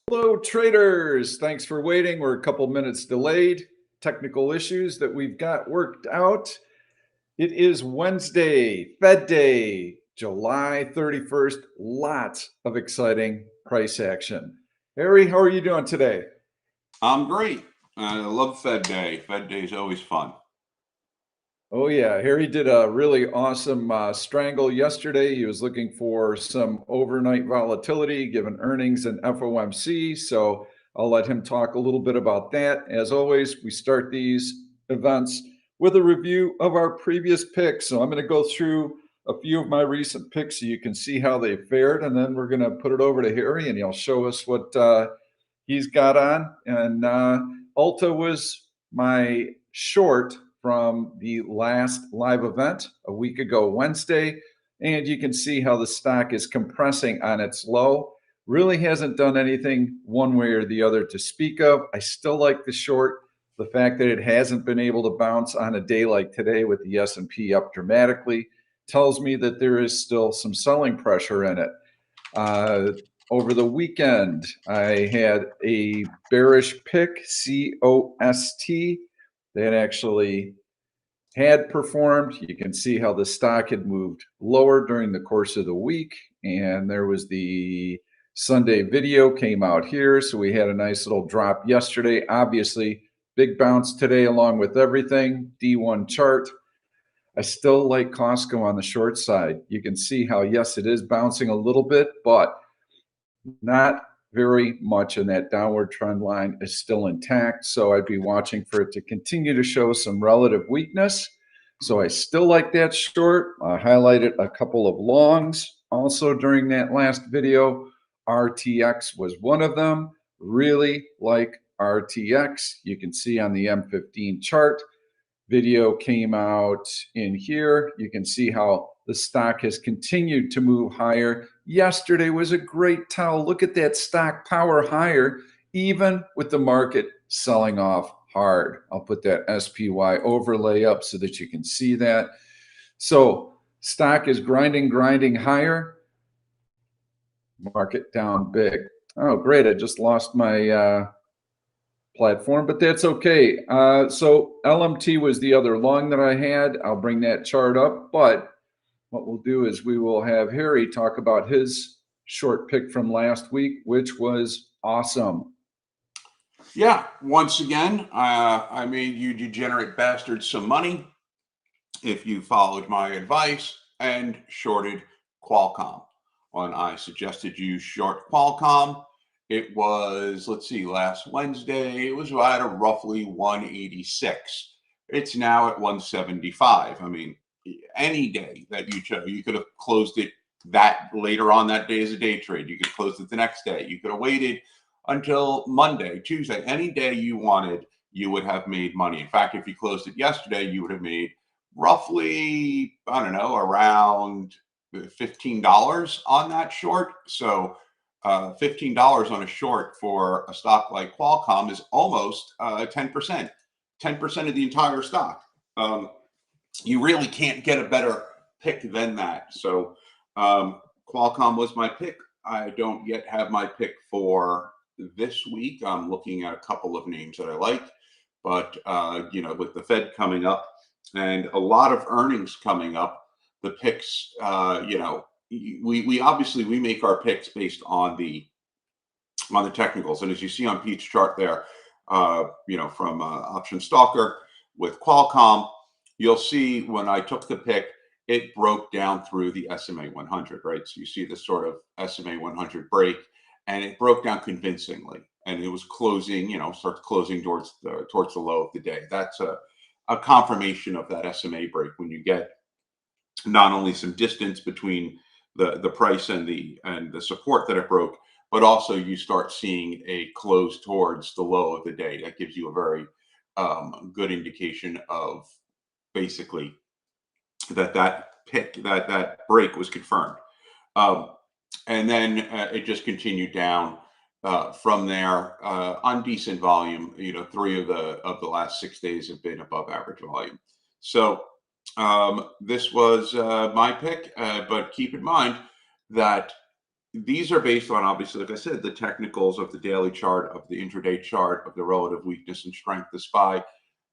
Hello, traders. Thanks for waiting. We're a couple minutes delayed. Technical issues that we've got worked out. It is Wednesday, Fed Day, July 31st. Lots of exciting price action. Harry, how are you doing today? I'm great. I love Fed Day. Fed Day is always fun. Oh, yeah. Harry did a really awesome strangle yesterday. He was looking for some overnight volatility given earnings and FOMC. So I'll let him talk a little bit about that. As always, we start these events with a review of our previous picks. So I'm going to go through a few of my recent picks so you can see how they fared. And then we're going to put it over to Harry and he'll show us what he's got on. And Ulta was my short from the last live event a week ago, Wednesday. And you can see how the stock is compressing on its low. Really hasn't done anything one way or the other to speak of. I still like the short. The fact that it hasn't been able to bounce on a day like today with the S&P up dramatically tells me that there is still some selling pressure in it. Over the weekend, I had a bearish pick, COST, that actually had performed. You can see how the stock had moved lower during the course of the week. And there was the Sunday video came out here. So we had a nice little drop yesterday. Obviously, big bounce today along with everything. D1 chart. I still like Costco on the short side. You can see how, yes, it is bouncing a little bit, but not very much, and that downward trend line is still intact. So I'd be watching for it to continue to show some relative weakness. So I still like that short. I highlighted a couple of longs also during that last video. RTX was one of them. Really like RTX. You can see on the M15 chart. Video came out in here. You can see how the stock has continued to move higher. Yesterday was a great tell. Look at that stock power higher, even with the market selling off hard. I'll put that SPY overlay up so that you can see that. So stock is grinding higher. Market down big. Oh, great. I just lost my platform, but that's okay. So LMT was the other long that I had. I'll bring that chart up, but what we'll do is we will have Harry talk about his short pick from last week, which was awesome. Yeah, once again, I made you degenerate bastards some money if you followed my advice and shorted Qualcomm. When I suggested you short Qualcomm, it was, let's see, last Wednesday, it was right at roughly 186. It's now at 175. I mean, any day that you chose, you could have closed it that later on that day as a day trade. You could close it the next day. You could have waited until Monday, Tuesday, any day you wanted, you would have made money. In fact, if you closed it yesterday, you would have made roughly, I don't know, around $15 on that short. So $15 on a short for a stock like Qualcomm is almost 10%, 10% of the entire stock. You really can't get a better pick than that. So Qualcomm was my pick. I don't yet have my pick for this week. I'm looking at a couple of names that I like, but with the Fed coming up and a lot of earnings coming up, the picks, we obviously we make our picks based on the technicals, and as you see on Pete's chart there, from Option Stalker with Qualcomm, you'll see when I took the pick, it broke down through the SMA 100, right? So you see this sort of SMA 100 break, and it broke down convincingly, and it was closing, starts closing towards the low of the day. That's a confirmation of that SMA break when you get not only some distance between the price and the support that it broke, but also you start seeing a close towards the low of the day. That gives you a very good indication of basically that break was confirmed. And then it just continued down from there on decent volume. 3 of the last 6 days have been above average volume. So this was my pick, but keep in mind that these are based on, obviously, like I said, the technicals of the daily chart, of the intraday chart, of the relative weakness and strength of the SPY.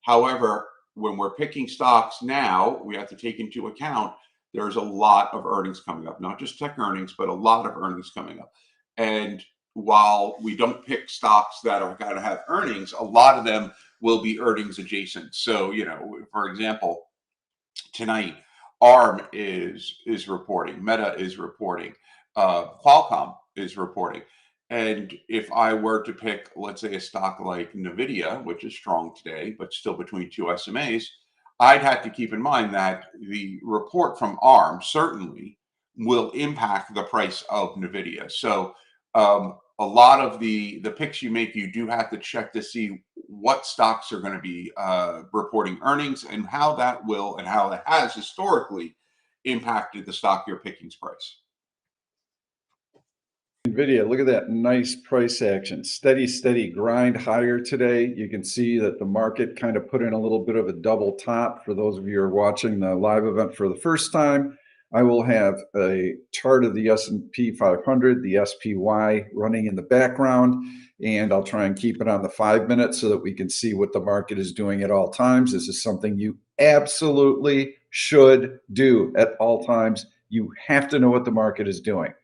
However, when we're picking stocks now, we have to take into account there's a lot of earnings coming up, not just tech earnings, but a lot of earnings coming up. And while we don't pick stocks that are going to have earnings, a lot of them will be earnings adjacent. So, for example, tonight, ARM is reporting, Meta is reporting, Qualcomm is reporting. And if I were to pick, let's say, a stock like Nvidia, which is strong today, but still between two SMAs, I'd have to keep in mind that the report from ARM certainly will impact the price of Nvidia. So a lot of the picks you make, you do have to check to see what stocks are going to be reporting earnings and how that will and how it has historically impacted the stock you're picking's price. NVIDIA, look at that nice price action. Steady grind higher today. You can see that the market kind of put in a little bit of a double top. For those of you who are watching the live event for the first time, I will have a chart of the S&P 500, the SPY running in the background, and I'll try and keep it on the 5 minutes so that we can see what the market is doing at all times. This is something you absolutely should do at all times. You have to know what the market is doing.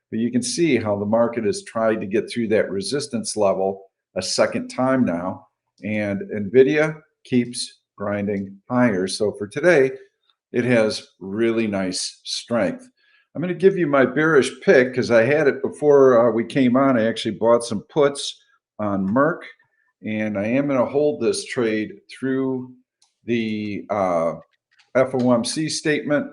But you can see how the market has tried to get through that resistance level a second time now, and NVIDIA keeps grinding higher. So for today, it has really nice strength. I'm going to give you my bearish pick because I had it before we came on. I actually bought some puts on Merck, and I am going to hold this trade through the FOMC statement.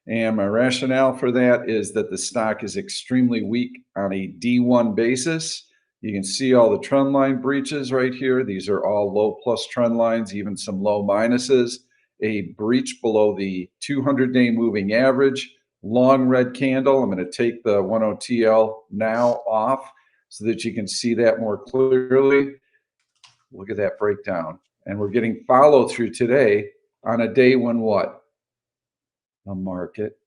And my rationale for that is that the stock is extremely weak on a D1 basis. You can see all the trend line breaches right here. These are all low plus trend lines, even some low minuses. A breach below the 200-day moving average, long red candle. I'm going to take the 10TL now off so that you can see that more clearly. Look at that breakdown. And we're getting follow through today on a day when what? The market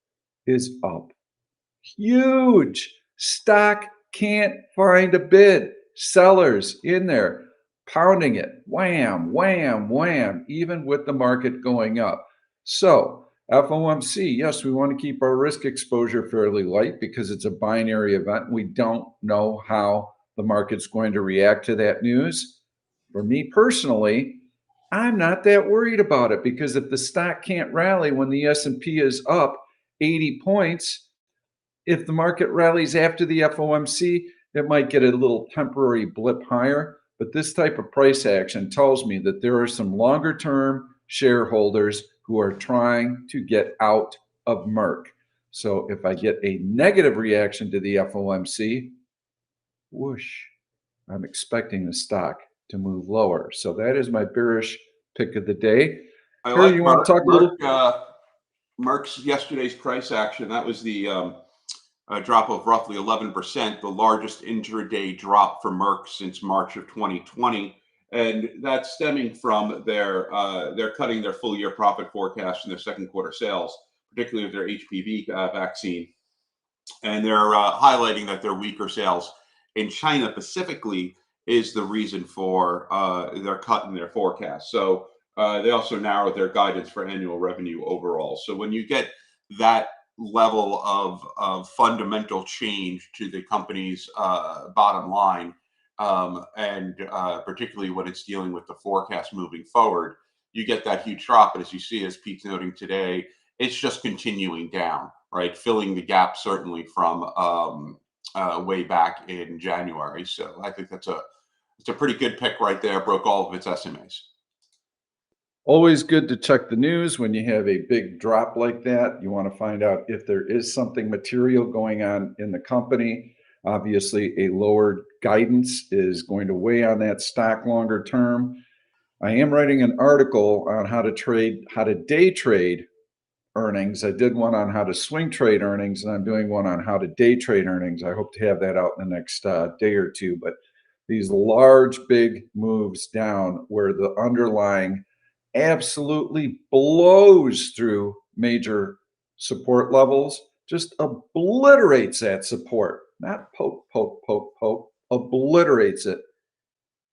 is up huge. Stock can't find a bid. Sellers in there pounding it. Wham, wham, wham, even with the market going up. So FOMC, yes, we want to keep our risk exposure fairly light because it's a binary event. We don't know how the market's going to react to that news. For me personally, I'm not that worried about it because if the stock can't rally when the S&P is up 80 points, if the market rallies after the FOMC, it might get a little temporary blip higher. But this type of price action tells me that there are some longer term shareholders who are trying to get out of Merck. So if I get a negative reaction to the FOMC, whoosh, I'm expecting the stock to move lower. So that is my bearish pick of the day. I Harry, like you want to talk a little? Merck's yesterday's price action. That was the drop of roughly 11%, the largest intraday drop for Merck since March of 2020. And that's stemming from they're cutting their full year profit forecast and their second quarter sales, particularly with their HPV vaccine. And they're highlighting that their weaker sales in China specifically is the reason for their cut in their forecast. So they also narrowed their guidance for annual revenue overall. So when you get that level of fundamental change to the company's bottom line, and particularly when it's dealing with the forecast moving forward, you get that huge drop. And as you see, as Pete's noting today, it's just continuing down, right? Filling the gap certainly from way back in January. So I think it's a pretty good pick right there. Broke all of its SMAs. Always good to check the news when you have a big drop like that. You want to find out if there is something material going on in the company. Obviously, a lowered guidance is going to weigh on that stock longer term. I am writing an article on how to day trade earnings. I did one on how to swing trade earnings, and I'm doing one on how to day trade earnings. I hope to have that out in the next day or two. But these large, big moves down where the underlying absolutely blows through major support levels, just obliterates that support. not poke, poke, poke, poke, obliterates it,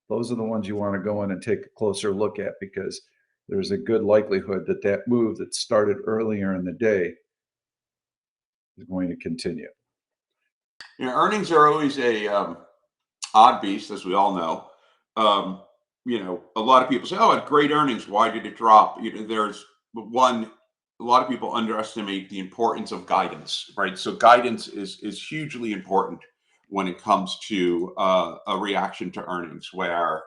those are the ones you want to go in and take a closer look at, because there's a good likelihood that that move that started earlier in the day is going to continue. Earnings are always a odd beast, as we all know. A lot of people say, "Oh, it had great earnings. Why did it drop?" There's one. A lot of people underestimate the importance of guidance, right? So guidance is hugely important when it comes to a reaction to earnings, where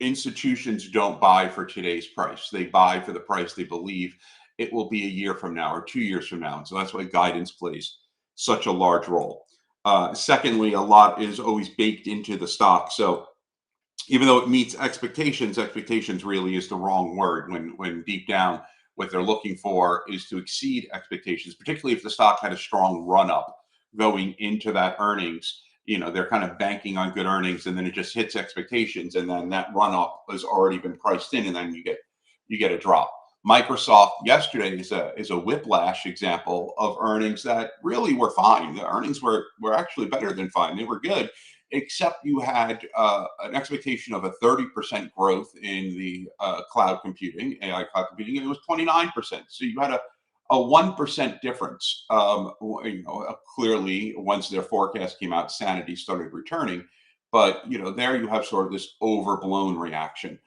institutions don't buy for today's price. They buy for the price they believe it will be a year from now or 2 years from now. And so that's why guidance plays such a large role. Secondly, a lot is always baked into the stock. So even though it meets expectations, expectations really is the wrong word. When deep down, what they're looking for is to exceed expectations, particularly if the stock had a strong run up going into that earnings. They're kind of banking on good earnings, and then it just hits expectations, and then that run up has already been priced in, and then you get a drop. Microsoft yesterday is a whiplash example of earnings that really were fine. The earnings were actually better than fine. They were good, except you had an expectation of a 30% growth in the cloud computing, AI cloud computing, and it was 29%. So you had a 1% difference. Clearly, once their forecast came out, sanity started returning. But there you have sort of this overblown reaction.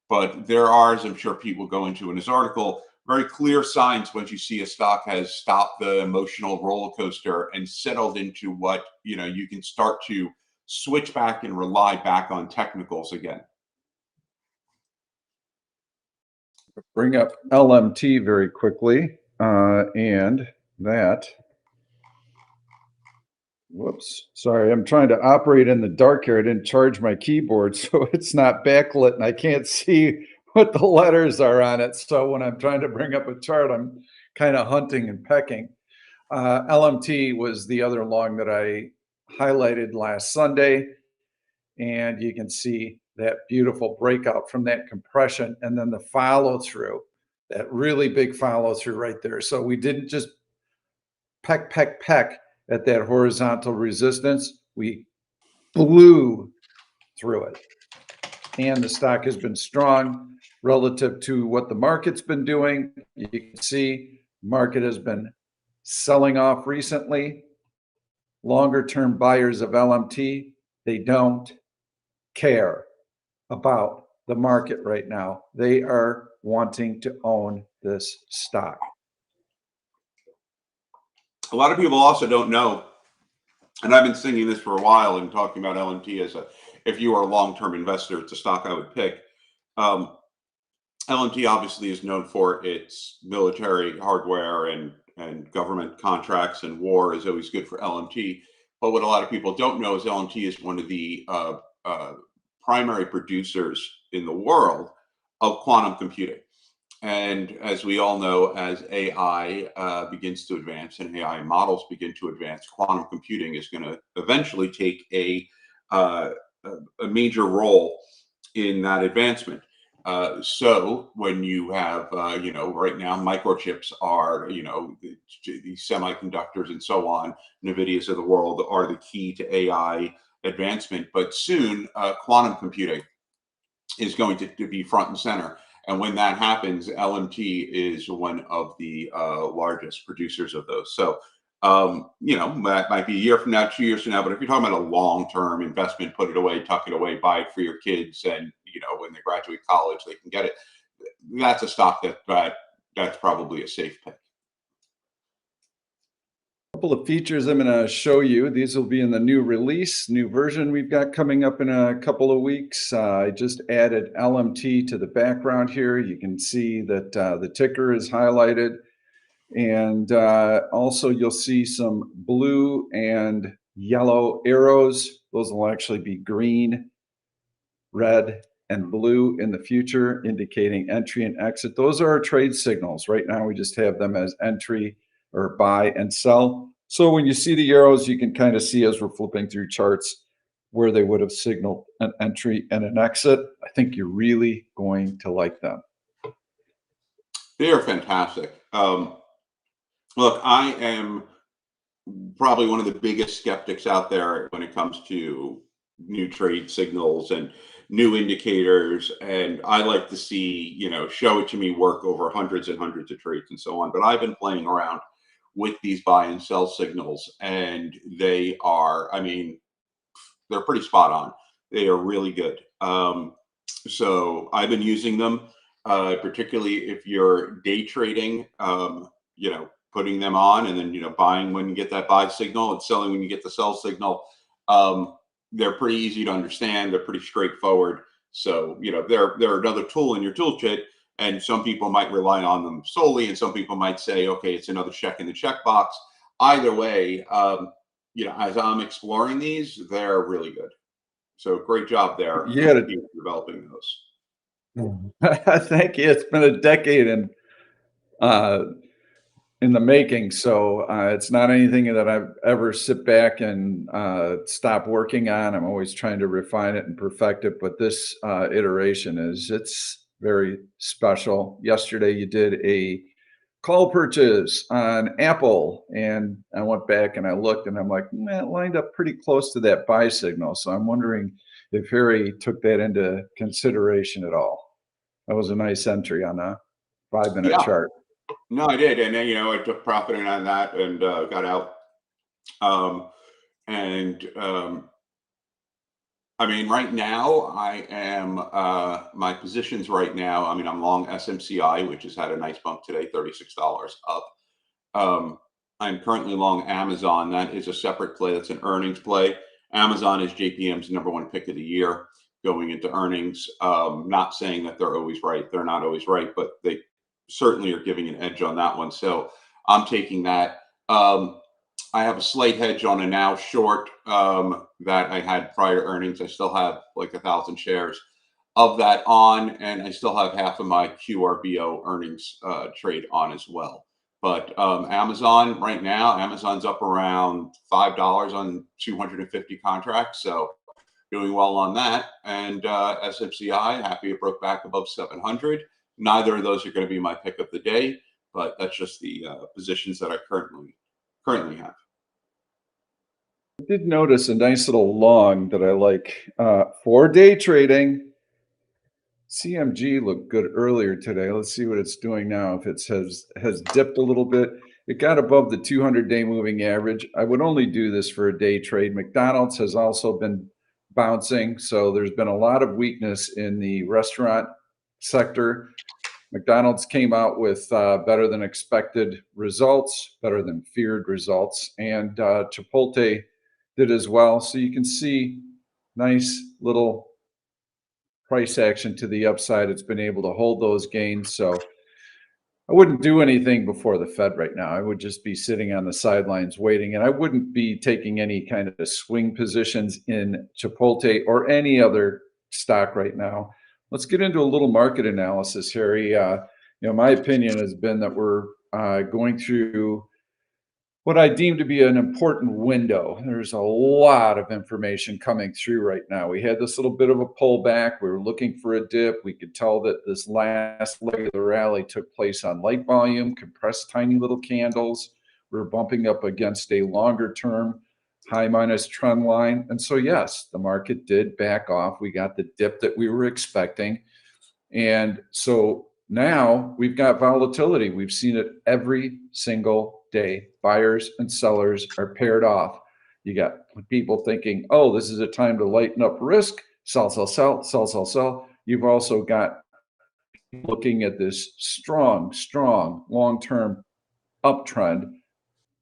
But there are, as I'm sure Pete will go into in his article, very clear signs once you see a stock has stopped the emotional roller coaster and settled into what you can start to switch back and rely back on technicals again. Bring up LMT very quickly, and that. Whoops, sorry, I'm trying to operate in the dark here. I didn't charge my keyboard, so it's not backlit and I can't see what the letters are on it. So when I'm trying to bring up a chart, I'm kind of hunting and pecking. LMT was the other long that I highlighted last Sunday, and you can see that beautiful breakout from that compression, and then the follow through, that really big follow through right there. So we didn't just peck, peck, peck at that horizontal resistance. We blew through it. And the stock has been strong relative to what the market's been doing. You can see market has been selling off recently. Longer term buyers of LMT, they don't care about the market right now. They are wanting to own this stock. A lot of people also don't know, and I've been singing this for a while and talking about LMT as if you are a long-term investor, it's a stock I would pick. LMT obviously is known for its military hardware and government contracts, and war is always good for LMT. But what a lot of people don't know is LMT is one of the primary producers in the world of quantum computing. And as we all know, as AI begins to advance and AI models begin to advance, quantum computing is going to eventually take a major role in that advancement. So when you have, right now, microchips are, these semiconductors and so on, NVIDIAs of the world are the key to AI advancement. But soon, quantum computing is going to be front and center. And when that happens, LMT is one of the largest producers of those. So, that might be a year from now, 2 years from now. But if you're talking about a long-term investment, put it away, tuck it away, buy it for your kids, and when they graduate college, they can get it. That's a stock that's probably a safe pick. Couple of features I'm going to show you. These will be in the new release, new version we've got coming up in a couple of weeks. I just added LMT to the background here. You can see that the ticker is highlighted, and also you'll see some blue and yellow arrows. Those will actually be green, red, and blue in the future, indicating entry and exit. Those are our trade signals. Right now we just have them as entry or buy and sell. So when you see the arrows, you can kind of see, as we're flipping through charts, where they would have signaled an entry and an exit. I think you're really going to like them. They are fantastic. Look, I am probably one of the biggest skeptics out there when it comes to new trade signals and new indicators. And I like to see, show it to me work over hundreds and hundreds of trades and so on. But I've been playing around with these buy and sell signals, and they are, I mean, they're pretty spot on. They are really good. So I've been using them, particularly if you're day trading, putting them on and then, buying when you get that buy signal and selling when you get the sell signal. They're pretty easy to understand. They're pretty straightforward. So, they're another tool in your toolkit, and some people might rely on them solely, and some people might say, okay, it's another check in the checkbox. Either way, as I'm exploring these, they're really good. So great job there Yeah, developing those. thank you. It's been a decade uh, in the making, so it's not anything that I've ever sit back and stop working on. I'm always trying to refine it and perfect it, but this iteration it's very special. Yesterday, you did a call purchase on Apple, and I went back and I looked, and I'm like, it lined up pretty close to that buy signal. So I'm wondering if Harry took that into consideration at all. That was a nice entry on a 5-minute Yeah, chart. no, I did. And then, I took profit on that and got out. Um, and I mean, right now, I am, my positions right now, I mean, I'm long SMCI, which has had a nice bump today, $36 up. Um, I'm currently long Amazon. That is a separate play. That's an earnings play. Amazon is JPM's #1 pick of the year going into earnings. Not saying that they're always right. They're not always right, but they certainly are giving an edge on that one. So I'm taking that. I have a slight hedge on a now short that I had prior earnings. I still have like 1,000 shares of that on, and I still have half of my QRBO earnings trade on as well. But Amazon right now, Amazon's up around $5 on 250 contracts, so doing well on that. And SMCI, happy it broke back above 700. Neither of those are going to be my pick of the day, but that's just the positions that I currently have. I did notice a nice little long that I like for day trading. CMG looked good earlier today. Let's see what it's doing now. If it has dipped a little bit, it got above the 200-day moving average. I would only do this for a day trade. McDonald's has also been bouncing, so there's been a lot of weakness in the restaurant sector. McDonald's came out with better than expected results, better than feared results, and Chipotle did as well. So you can see nice little price action to the upside. It's been able to hold those gains. So I wouldn't do anything before the Fed right now. I would just be sitting on the sidelines waiting, and I wouldn't be taking any kind of swing positions in Chipotle or any other stock right now. Let's get into a little market analysis, Harry. My opinion has been that we're going through what I deem to be an important window. There's a lot of information coming through right now. We had this little bit of a pullback. We were looking for a dip. We could tell that this last leg of the rally took place on light volume, compressed tiny little candles. We're bumping up against a longer term high minus trend line. And so, yes, the market did back off. We got the dip that we were expecting. And so now we've got volatility. We've seen it every single day. Buyers and sellers are paired off. You got people thinking, oh, this is a time to lighten up risk, sell, sell, sell, sell, sell, sell. You've also got looking at this strong, strong long-term uptrend.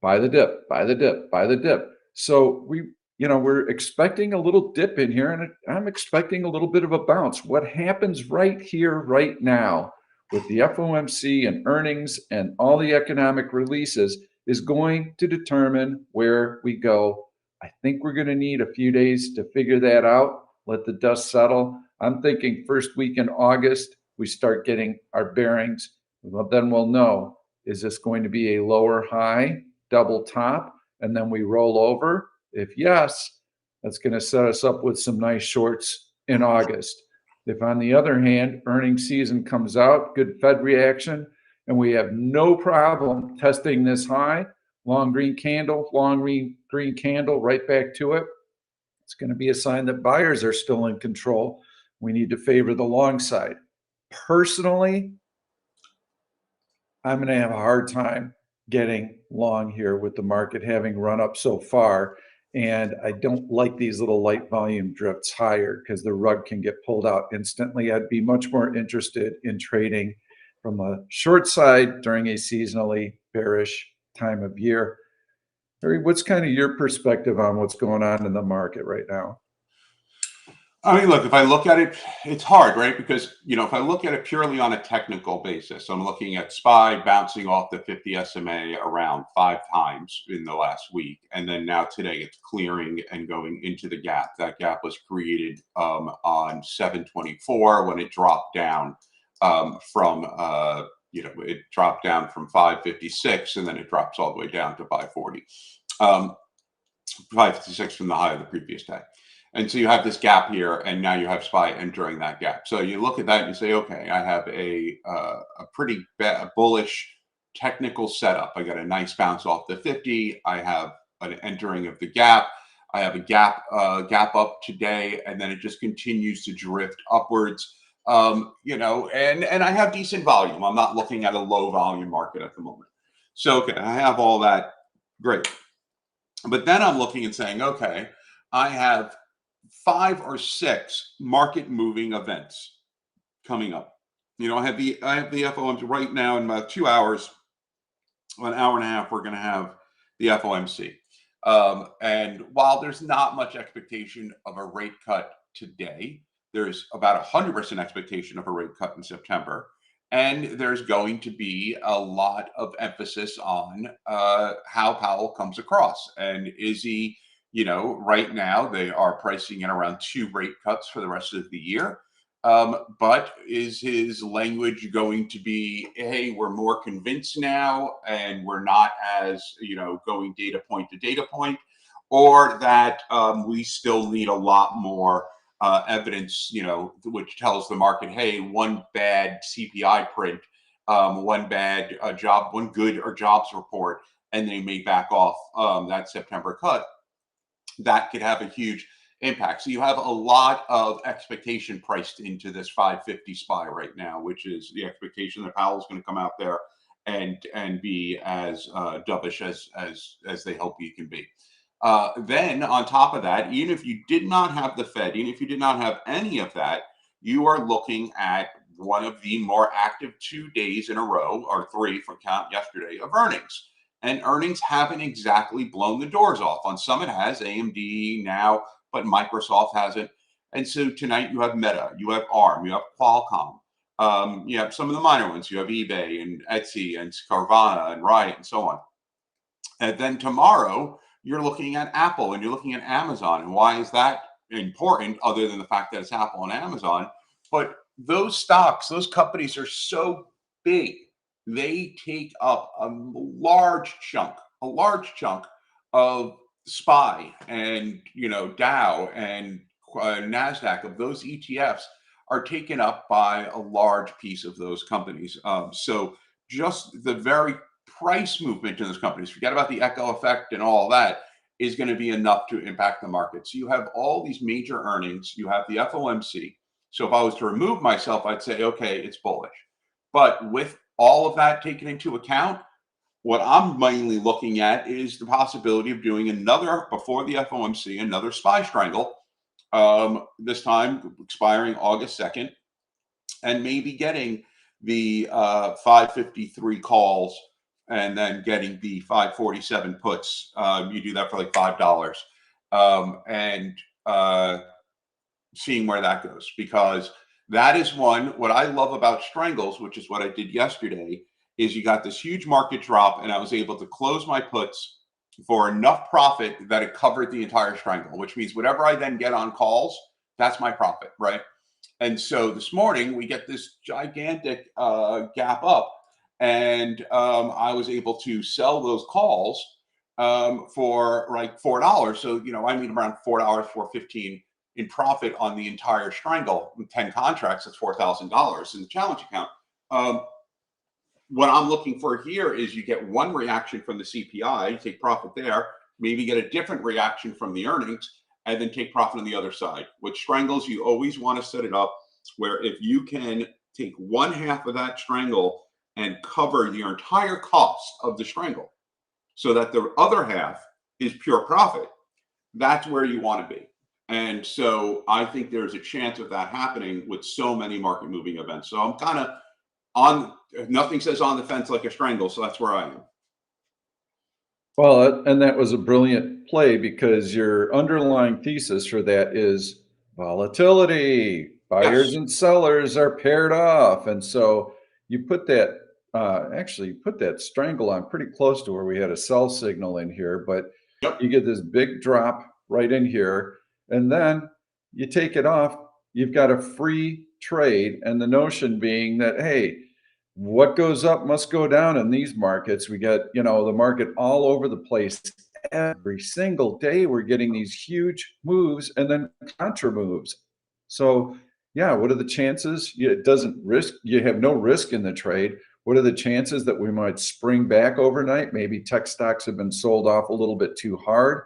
Buy the dip, buy the dip, buy the dip. So we're expecting a little dip in here, and I'm expecting a little bit of a bounce. What happens right here, right now, with the FOMC and earnings and all the economic releases is going to determine where we go. I think we're going to need a few days to figure that out, let the dust settle. I'm thinking first week in August, we start getting our bearings. Well, then we'll know, is this going to be a lower high, double top, and then we roll over? If yes, that's going to set us up with some nice shorts in August. If, on the other hand, earnings season comes out, good Fed reaction, and we have no problem testing this high, long green candle, green candle, right back to it. It's going to be a sign that buyers are still in control. We need to favor the long side. Personally, I'm going to have a hard time getting long here with the market having run up so far. And I don't like these little light volume drifts higher because the rug can get pulled out instantly. I'd be much more interested in trading from a short side during a seasonally bearish time of year. Harry, what's kind of your perspective on what's going on in the market right now? I mean, look, if I look at it, it's hard, right? Because, if I look at it purely on a technical basis, I'm looking at SPY bouncing off the 50 SMA around 5 times in the last week. And then now today it's clearing and going into the gap. That gap was created on 7/24 when it dropped down it dropped down from 556 and then it drops all the way down to 540. 556 from the high of the previous day. And so you have this gap here, and now you have SPY entering that gap. So you look at that and you say, okay, I have a pretty bullish technical setup. I got a nice bounce off the 50. I have an entering of the gap. I have a gap up today, and then it just continues to drift upwards. And I have decent volume. I'm not looking at a low volume market at the moment. So okay, I have all that. Great. But then I'm looking and saying, okay, I have 5 or 6 market moving events coming up. I have the FOMC right now in about 2 hours, an hour and a half. We're going to have the FOMC, and while there's not much expectation of a rate cut today, there's about 100% expectation of a rate cut in September. And there's going to be a lot of emphasis on how Powell comes across. And is he, right now they are pricing in around 2 rate cuts for the rest of the year. But is his language going to be, hey, we're more convinced now and we're not as, going data point to data point, or that we still need a lot more evidence, which tells the market, hey, one bad CPI print, one bad one good or jobs report, and they may back off that September cut. That could have a huge impact. So you have a lot of expectation priced into this 550 SPY right now, which is the expectation that Powell's going to come out there and be as dovish as they hope he can be. Then on top of that, even if you did not have the Fed, even if you did not have any of that, you are looking at one of the more active 2 days in a row, or 3 for count yesterday, of earnings. And earnings haven't exactly blown the doors off. On some it has, AMD now, but Microsoft hasn't. And so tonight you have Meta, you have ARM, you have Qualcomm, you have some of the minor ones. You have eBay and Etsy and Carvana and Riot and so on. And then tomorrow, you're looking at Apple and you're looking at Amazon. And why is that important, other than the fact that it's Apple and Amazon? But those stocks, those companies are so big. They take up a large chunk of SPY and, Dow and NASDAQ, of those ETFs are taken up by a large piece of those companies. So just the very price movement in those companies, forget about the echo effect and all that, is going to be enough to impact the market. So you have all these major earnings. You have the FOMC. So if I was to remove myself, I'd say, okay, it's bullish. But with all of that taken into account, what I'm mainly looking at is the possibility of doing another, before the FOMC, another SPY strangle, this time expiring August 2nd, and maybe getting the 553 calls and then getting the 547 puts. You do that for like $5, and seeing where that goes, because that is what I love about strangles, which is what I did yesterday, is you got this huge market drop and I was able to close my puts for enough profit that it covered the entire strangle, which means whatever I then get on calls, that's my profit, right? And so this morning we get this gigantic gap up, and I was able to sell those calls for like $4. So I made around $4, $4.15 in profit on the entire strangle. 10 contracts, that's $4,000 in the challenge account. what I'm looking for here is you get one reaction from the CPI, you take profit there, maybe get a different reaction from the earnings, and then take profit on the other side. With strangles, you always want to set it up where if you can take one half of that strangle and cover your entire cost of the strangle so that the other half is pure profit, that's where you want to be. And so I think there's a chance of that happening with so many market moving events. So I'm kind of on, nothing says on the fence like a strangle. So that's where I am. Well, and that was a brilliant play because your underlying thesis for that is volatility. Buyers Yes. and sellers are paired off. And so you put that, actually you put that strangle on pretty close to where we had a sell signal in here, but Yep. you get this big drop right in here. And then you take it off, you've got a free trade. And the notion being that, hey, what goes up must go down in these markets. We get, the market all over the place. Every single day, we're getting these huge moves and then contra moves. So, yeah, what are the chances? It doesn't risk, you have no risk in the trade. What are the chances that we might spring back overnight? Maybe tech stocks have been sold off a little bit too hard.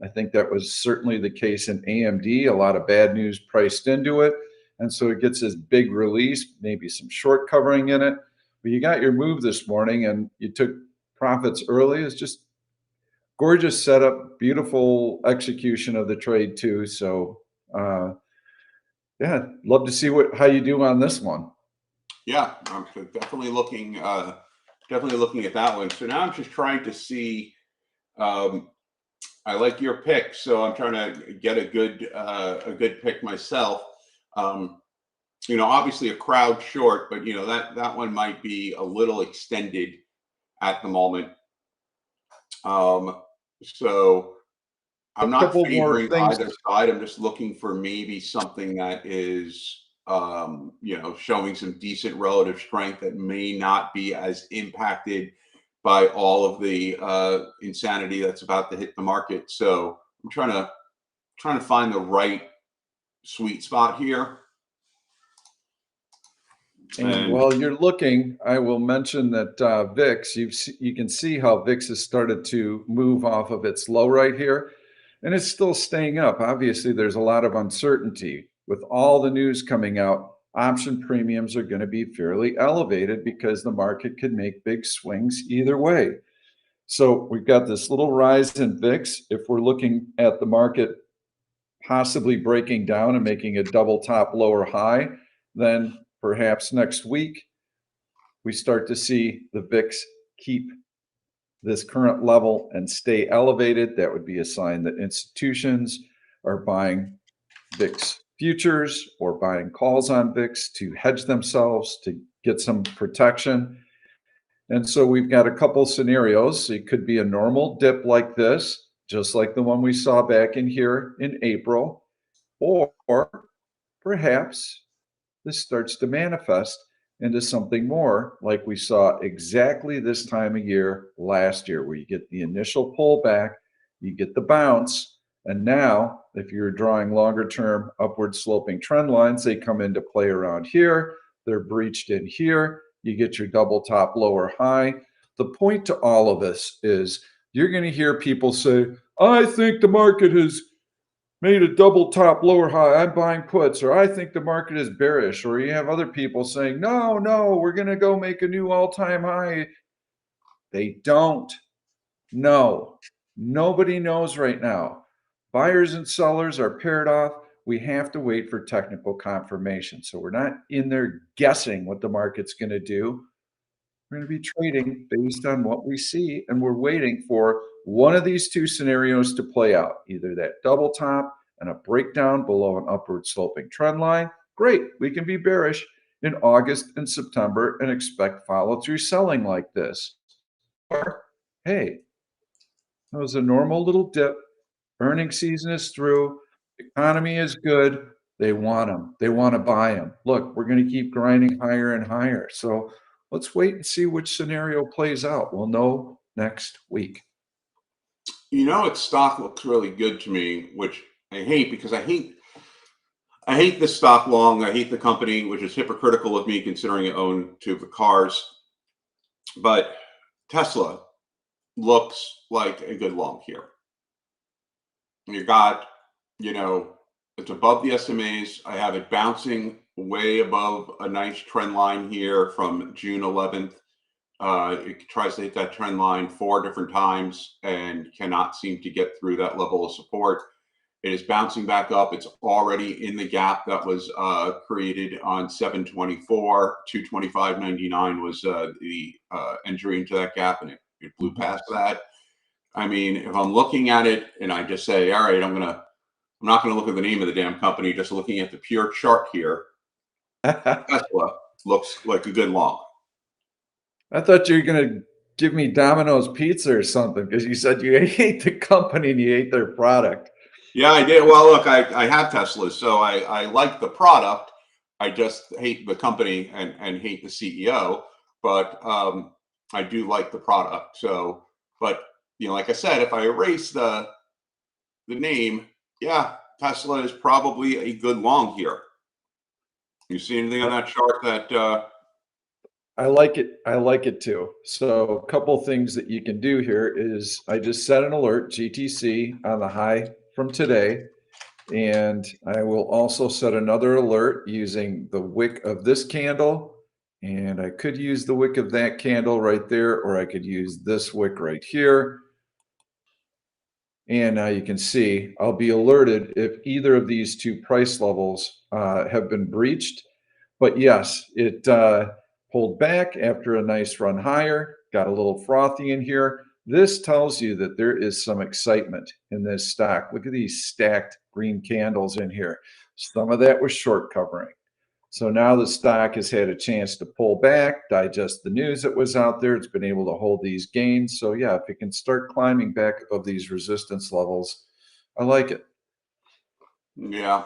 I think that was certainly the case in AMD, a lot of bad news priced into it. And so it gets this big release, maybe some short covering in it. But you got your move this morning and you took profits early. It's just gorgeous setup, beautiful execution of the trade too. So yeah, love to see how you do on this one. Yeah, I'm definitely looking at that one. So now I'm just trying to see. I like your pick, so I'm trying to get a good pick myself. Obviously a crowd short, but that one might be a little extended at the moment. So I'm A not couple more favoring things. either side. I'm just looking for maybe something that is, showing some decent relative strength that may not be as impacted by all of the insanity that's about to hit the market. So I'm trying to find the right sweet spot here. And And while you're looking, I will mention that VIX, you can see how VIX has started to move off of its low right here, and it's still staying up. Obviously, there's a lot of uncertainty. With all the news coming out, option premiums are going to be fairly elevated because the market could make big swings either way. So we've got this little rise in VIX. If we're looking at the market possibly breaking down and making a double top lower high, then perhaps next week we start to see the VIX keep this current level and stay elevated. That would be a sign that institutions are buying VIX futures or buying calls on VIX to hedge themselves to get some protection. And so we've got a couple scenarios. It could be a normal dip like this, just like the one we saw back in here in April, or perhaps this starts to manifest into something more like we saw exactly this time of year last year, where you get the initial pullback, you get the bounce, and now if you're drawing longer term upward sloping trend lines, they come into play around here, they're breached in here, you get your double top lower high. The point to all of this is you're going to hear people say, I think the market has made a double top lower high, I'm buying puts, or I think the market is bearish, or you have other people saying, no, we're going to go make a new all-time high. They don't know. Nobody knows right now. Buyers and sellers are paired off. We have to wait for technical confirmation. So we're not in there guessing what the market's going to do. We're going to be trading based on what we see, and we're waiting for one of these two scenarios to play out, either that double top and a breakdown below an upward sloping trend line. Great, we can be bearish in August and September and expect follow-through selling like this. Or, hey, it was a normal little dip. Earning season is through. Economy is good. They want them. They want to buy them. Look, we're going to keep grinding higher and higher. So let's wait and see which scenario plays out. We'll know next week. its stock looks really good to me, which I hate because I hate this stock long. I hate the company, which is hypocritical of me considering I own two of the cars. But Tesla looks like a good long here. You got, you know, it's above the SMAs. I have it bouncing way above a nice trend line here from June 11th. It tries to hit that trend line 4 different times and cannot seem to get through that level of support. It is bouncing back up. It's already in the gap that was created on 724. 225.99 was the entry into that gap, and it blew past that. I mean, if I'm looking at it and I just say, all right, I'm not going to look at the name of the damn company, just looking at the pure chart here, Tesla looks like a good long. I thought you were going to give me Domino's Pizza or something, because you said you hate the company and you hate their product. Yeah, I did. Well, look, I have Teslas, so I like the product. I just hate the company and hate the CEO, but I do like the product. So, but like I said, if I erase the name, yeah, Tesla is probably a good long here. You see anything on that chart that I like it. I like it too. So a couple things that you can do here is I just set an alert GTC on the high from today. And I will also set another alert using the wick of this candle. And I could use the wick of that candle right there, or I could use this wick right here. And now you can see I'll be alerted if either of these two price levels have been breached. But yes, it pulled back after a nice run higher, got a little frothy in here. This tells you that there is some excitement in this stock. Look at these stacked green candles in here. Some of that was short covering. So now the stock has had a chance to pull back, digest the news that was out there. It's been able to hold these gains. So yeah, if it can start climbing back above these resistance levels, I like it. yeah,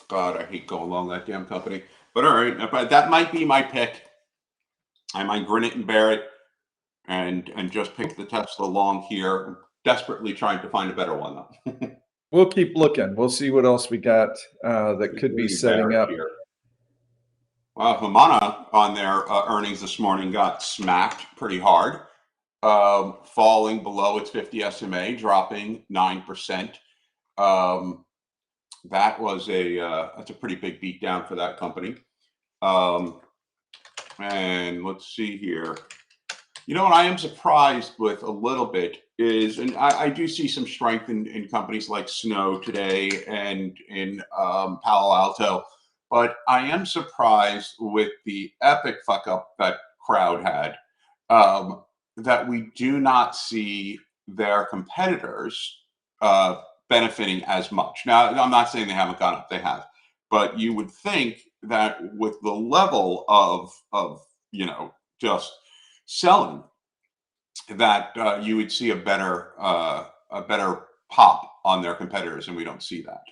God, I hate going along that damn company. But all right, but that might be my pick. I might grin it and bear it, and just pick the Tesla long here. I'm desperately trying to find a better one though. We'll keep looking. We'll see what else we got that could be setting up. Here. Well, Humana on their earnings this morning got smacked pretty hard, falling below its 50 SMA, dropping 9%. That was that's a pretty big beat down for that company. And let's see here. What I am surprised with a little bit is, and I do see some strength in companies like Snow today and in Palo Alto, but I am surprised with the epic fuck up that Crowd had, that we do not see their competitors benefiting as much. Now, I'm not saying they haven't gone up, they have, but you would think that with the level of just selling, that you would see a better pop on their competitors, and we don't see that.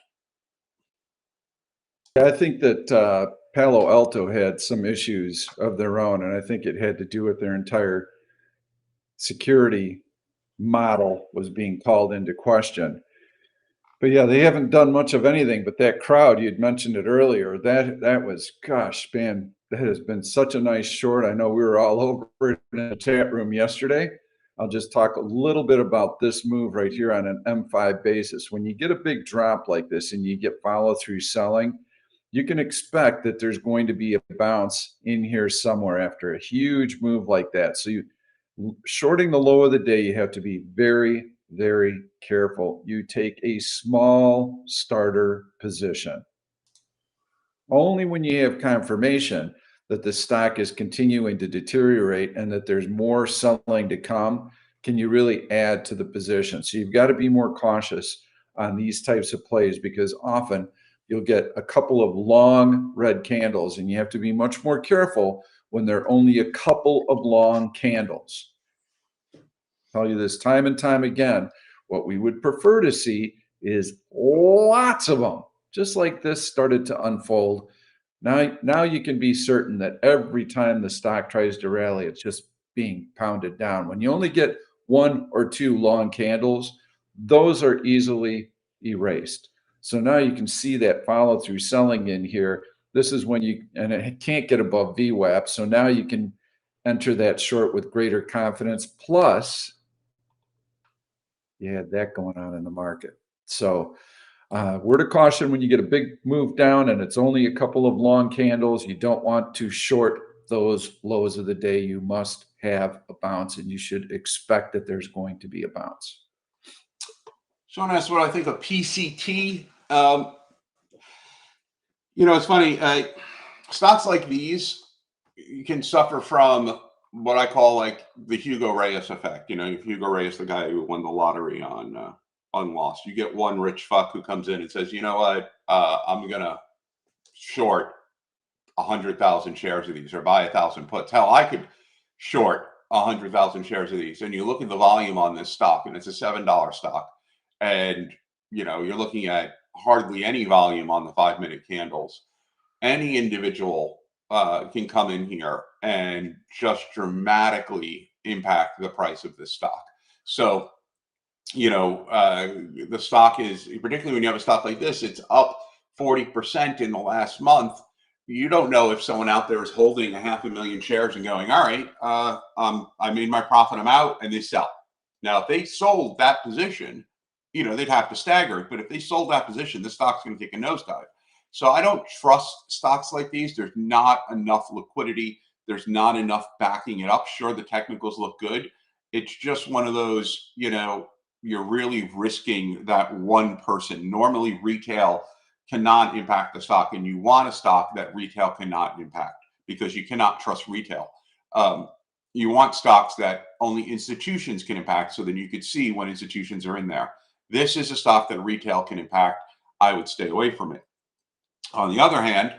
I think that Palo Alto had some issues of their own, and I think it had to do with their entire security model was being called into question. But yeah, they haven't done much of anything. But that Crowd, you'd mentioned it earlier, that was, gosh, man, that has been such a nice short. I know we were all over it in the chat room yesterday. I'll just talk a little bit about this move right here on an M5 basis. When you get a big drop like this and you get follow through selling, you can expect that there's going to be a bounce in here somewhere after a huge move like that. So shorting the low of the day, you have to be very, very careful. You take a small starter position. Only when you have confirmation that the stock is continuing to deteriorate and that there's more selling to come can you really add to the position. So you've got to be more cautious on these types of plays, because often you'll get a couple of long red candles, and you have to be much more careful when there are only a couple of long candles. I'll tell you this time and time again, what we would prefer to see is lots of them, just like this started to unfold. Now you can be certain that every time the stock tries to rally, it's just being pounded down. When you only get 1 or 2 long candles, those are easily erased. So now you can see that follow through selling in here. This is when and it can't get above VWAP. So now you can enter that short with greater confidence. Plus, you had that going on in the market. So word of caution, when you get a big move down and it's only a couple of long candles, you don't want to short those lows of the day. You must have a bounce, and you should expect that there's going to be a bounce. Someone asked what I think of PCT. It's funny. Stocks like these, you can suffer from what I call like the Hugo Reyes effect. Hugo Reyes, the guy who won the lottery on loss. You get one rich fuck who comes in and says, you know what, I'm gonna short 100,000 shares of these or buy 1,000 puts. Hell, I could short 100,000 shares of these. And you look at the volume on this stock, and it's a $7 stock, and you're looking at hardly any volume on the 5-minute candles. Any individual can come in here and just dramatically impact the price of this stock. So, the stock is, particularly when you have a stock like this, it's up 40% in the last month. You don't know if someone out there is holding 500,000 shares and going, all right, I made my profit, I'm out, and they sell. Now, if they sold that position, they'd have to stagger it. But if they sold that position, the stock's going to take a nosedive. So I don't trust stocks like these. There's not enough liquidity. There's not enough backing it up. Sure, the technicals look good. It's just one of those, you're really risking that one person. Normally, retail cannot impact the stock, and you want a stock that retail cannot impact because you cannot trust retail. You want stocks that only institutions can impact, so then you could see when institutions are in there. This is a stock that retail can impact. I would stay away from it. On the other hand,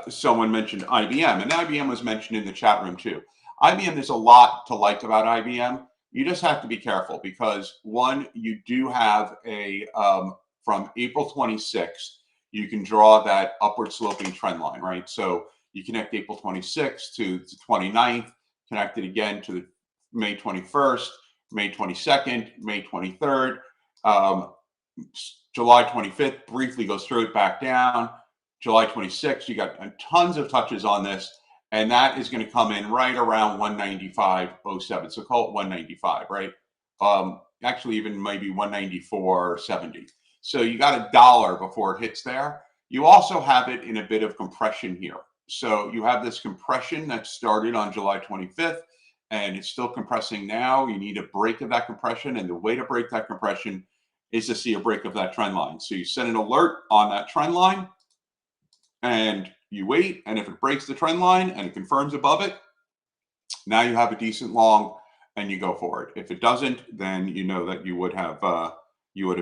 someone mentioned IBM, and IBM was mentioned in the chat room too. IBM, there's a lot to like about IBM. You just have to be careful because, one, you do have a, from April 26th, you can draw that upward sloping trend line, right? So you connect April 26th to the 29th, connect it again to the May 21st, May 22nd, May 23rd, July 25th, briefly goes through it back down. July 26th, you got tons of touches on this, and that is going to come in right around 195.07. So call it 195, right? Actually, even maybe 194.70. So you got $1 before it hits there. You also have it in a bit of compression here. So you have this compression that started on July 25th, and it's still compressing now. You need a break of that compression, and the way to break that compression is to see a break of that trend line. So you set an alert on that trend line, and you wait, and if it breaks the trend line and it confirms above it, now you have a decent long, and you go for it. If it doesn't, then you know that you would have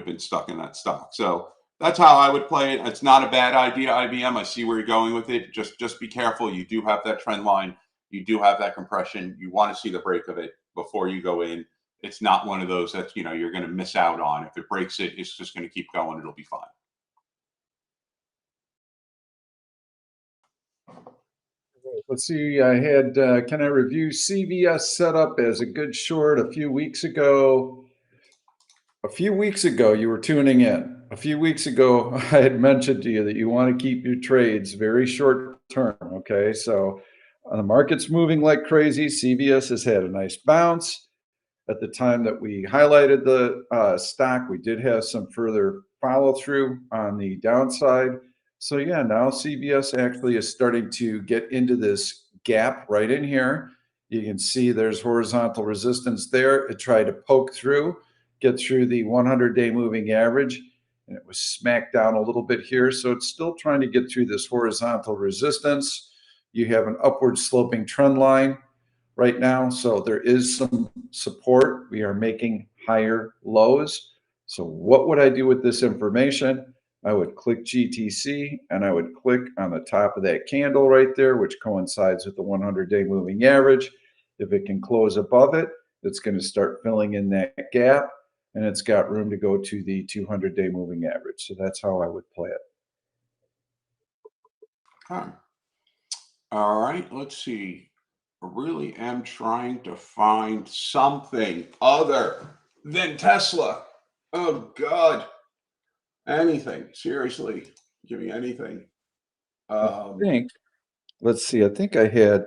been stuck in that stock. So that's how I would play it. It's not a bad idea, IBM. I see where you're going with it. Just be careful. You do have that trend line. You do have that compression. You want to see the break of it before you go in. It's not one of those that you're going to miss out on. If it breaks it, it's just going to keep going. It'll be fine. Let's see. I had, can I review CVS set up as a good short a few weeks ago? A few weeks ago, you were tuning in. A few weeks ago, I had mentioned to you that you want to keep your trades very short term. Okay. So the market's moving like crazy. CVS has had a nice bounce. At the time that we highlighted the stock, we did have some further follow through on the downside. So yeah, now CVS actually is starting to get into this gap right in here. You can see there's horizontal resistance there. It tried to poke through, get through the 100-day moving average, and it was smacked down a little bit here. So it's still trying to get through this horizontal resistance. You have an upward sloping trend line right now. So there is some support. We are making higher lows. So what would I do with this information? I would click GTC and I would click on the top of that candle right there, which coincides with the 100-day moving average. If it can close above it, it's going to start filling in that gap, and it's got room to go to the 200-day moving average. So that's how I would play it. Okay. All right, let's see. I really am trying to find something other than Tesla. Oh, God. Anything. Seriously. Give me anything. I think, let's see, I think I had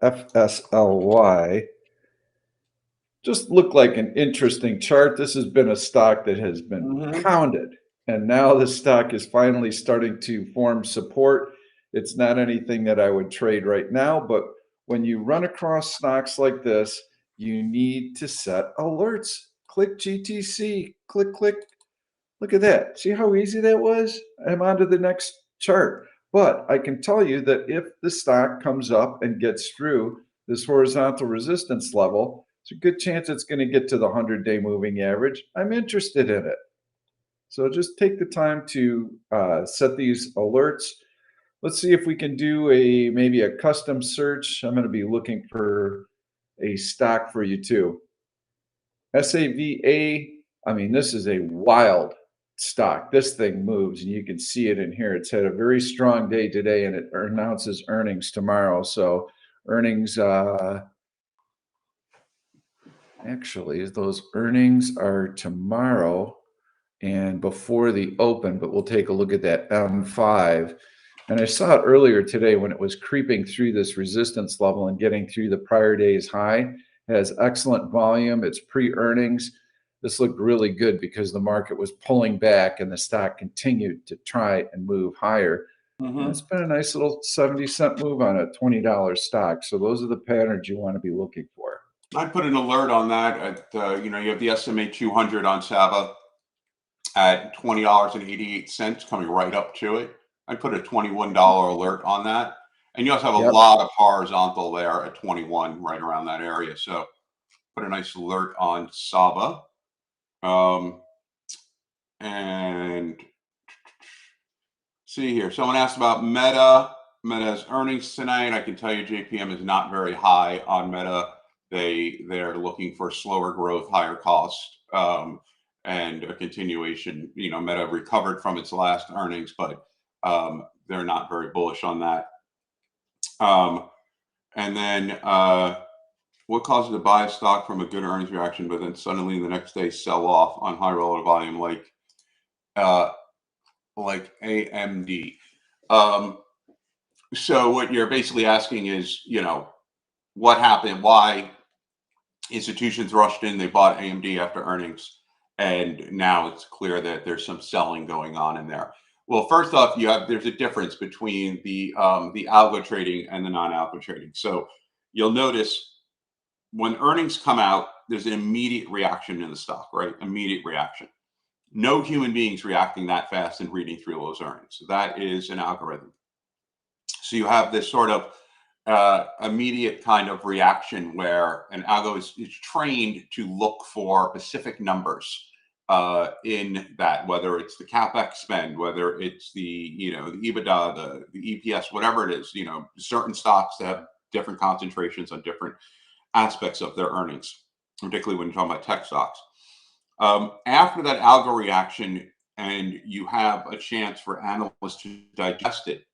FSLY just looked like an interesting chart. This has been a stock that has been pounded, and now the stock is finally starting to form support. It's not anything that I would trade right now, but when you run across stocks like this, you need to set alerts. Click GTC, click, click. Look at that. See how easy that was? I'm on to the next chart. But I can tell you that if the stock comes up and gets through this horizontal resistance level, it's a good chance it's going to get to the 100-day moving average. I'm interested in it. So just take the time to set these alerts. Let's see if we can do maybe a custom search. I'm going to be looking for a stock for you too. SAVA, I mean, this is a wild stock. This thing moves, and you can see it in here. It's had a very strong day today, and it announces earnings tomorrow. So earnings, actually, those earnings are tomorrow and before the open, but we'll take a look at that M5. And I saw it earlier today when it was creeping through this resistance level and getting through the prior day's high. It has excellent volume. It's pre-earnings. This looked really good because the market was pulling back and the stock continued to try and move higher. And it's been a nice little 70-cent move on a $20 stock. So those are the patterns you want to be looking for. I put an alert on that at, you have the SMA 200 on Sava at $20.88 coming right up to it. I put a $21 alert on that. And you also have a lot of horizontal there at 21, right around that area. So put a nice alert on Sava. And see here. Someone asked about Meta. Meta's earnings tonight. I can tell you JPM is not very high on Meta. They're looking for slower growth, higher cost, and a continuation. Meta recovered from its last earnings, but they're not very bullish on that. And then what causes to buy a stock from a good earnings reaction, but then suddenly the next day sell off on high relative volume, like AMD? So what you're basically asking is, what happened? Why institutions rushed in? They bought AMD after earnings, and now it's clear that there's some selling going on in there. Well, first off, there's a difference between the algo trading and the non-algo trading. So you'll notice when earnings come out, there's an immediate reaction in the stock, right? Immediate reaction. No human beings reacting that fast and reading through those earnings. So that is an algorithm. So you have this sort of immediate kind of reaction where an algo is trained to look for specific numbers in that, whether it's the CapEx spend, whether it's the the EBITDA, the EPS, whatever it is. Certain stocks that have different concentrations on different aspects of their earnings, particularly when you're talking about tech stocks. After that algo reaction, and you have a chance for analysts to digest it,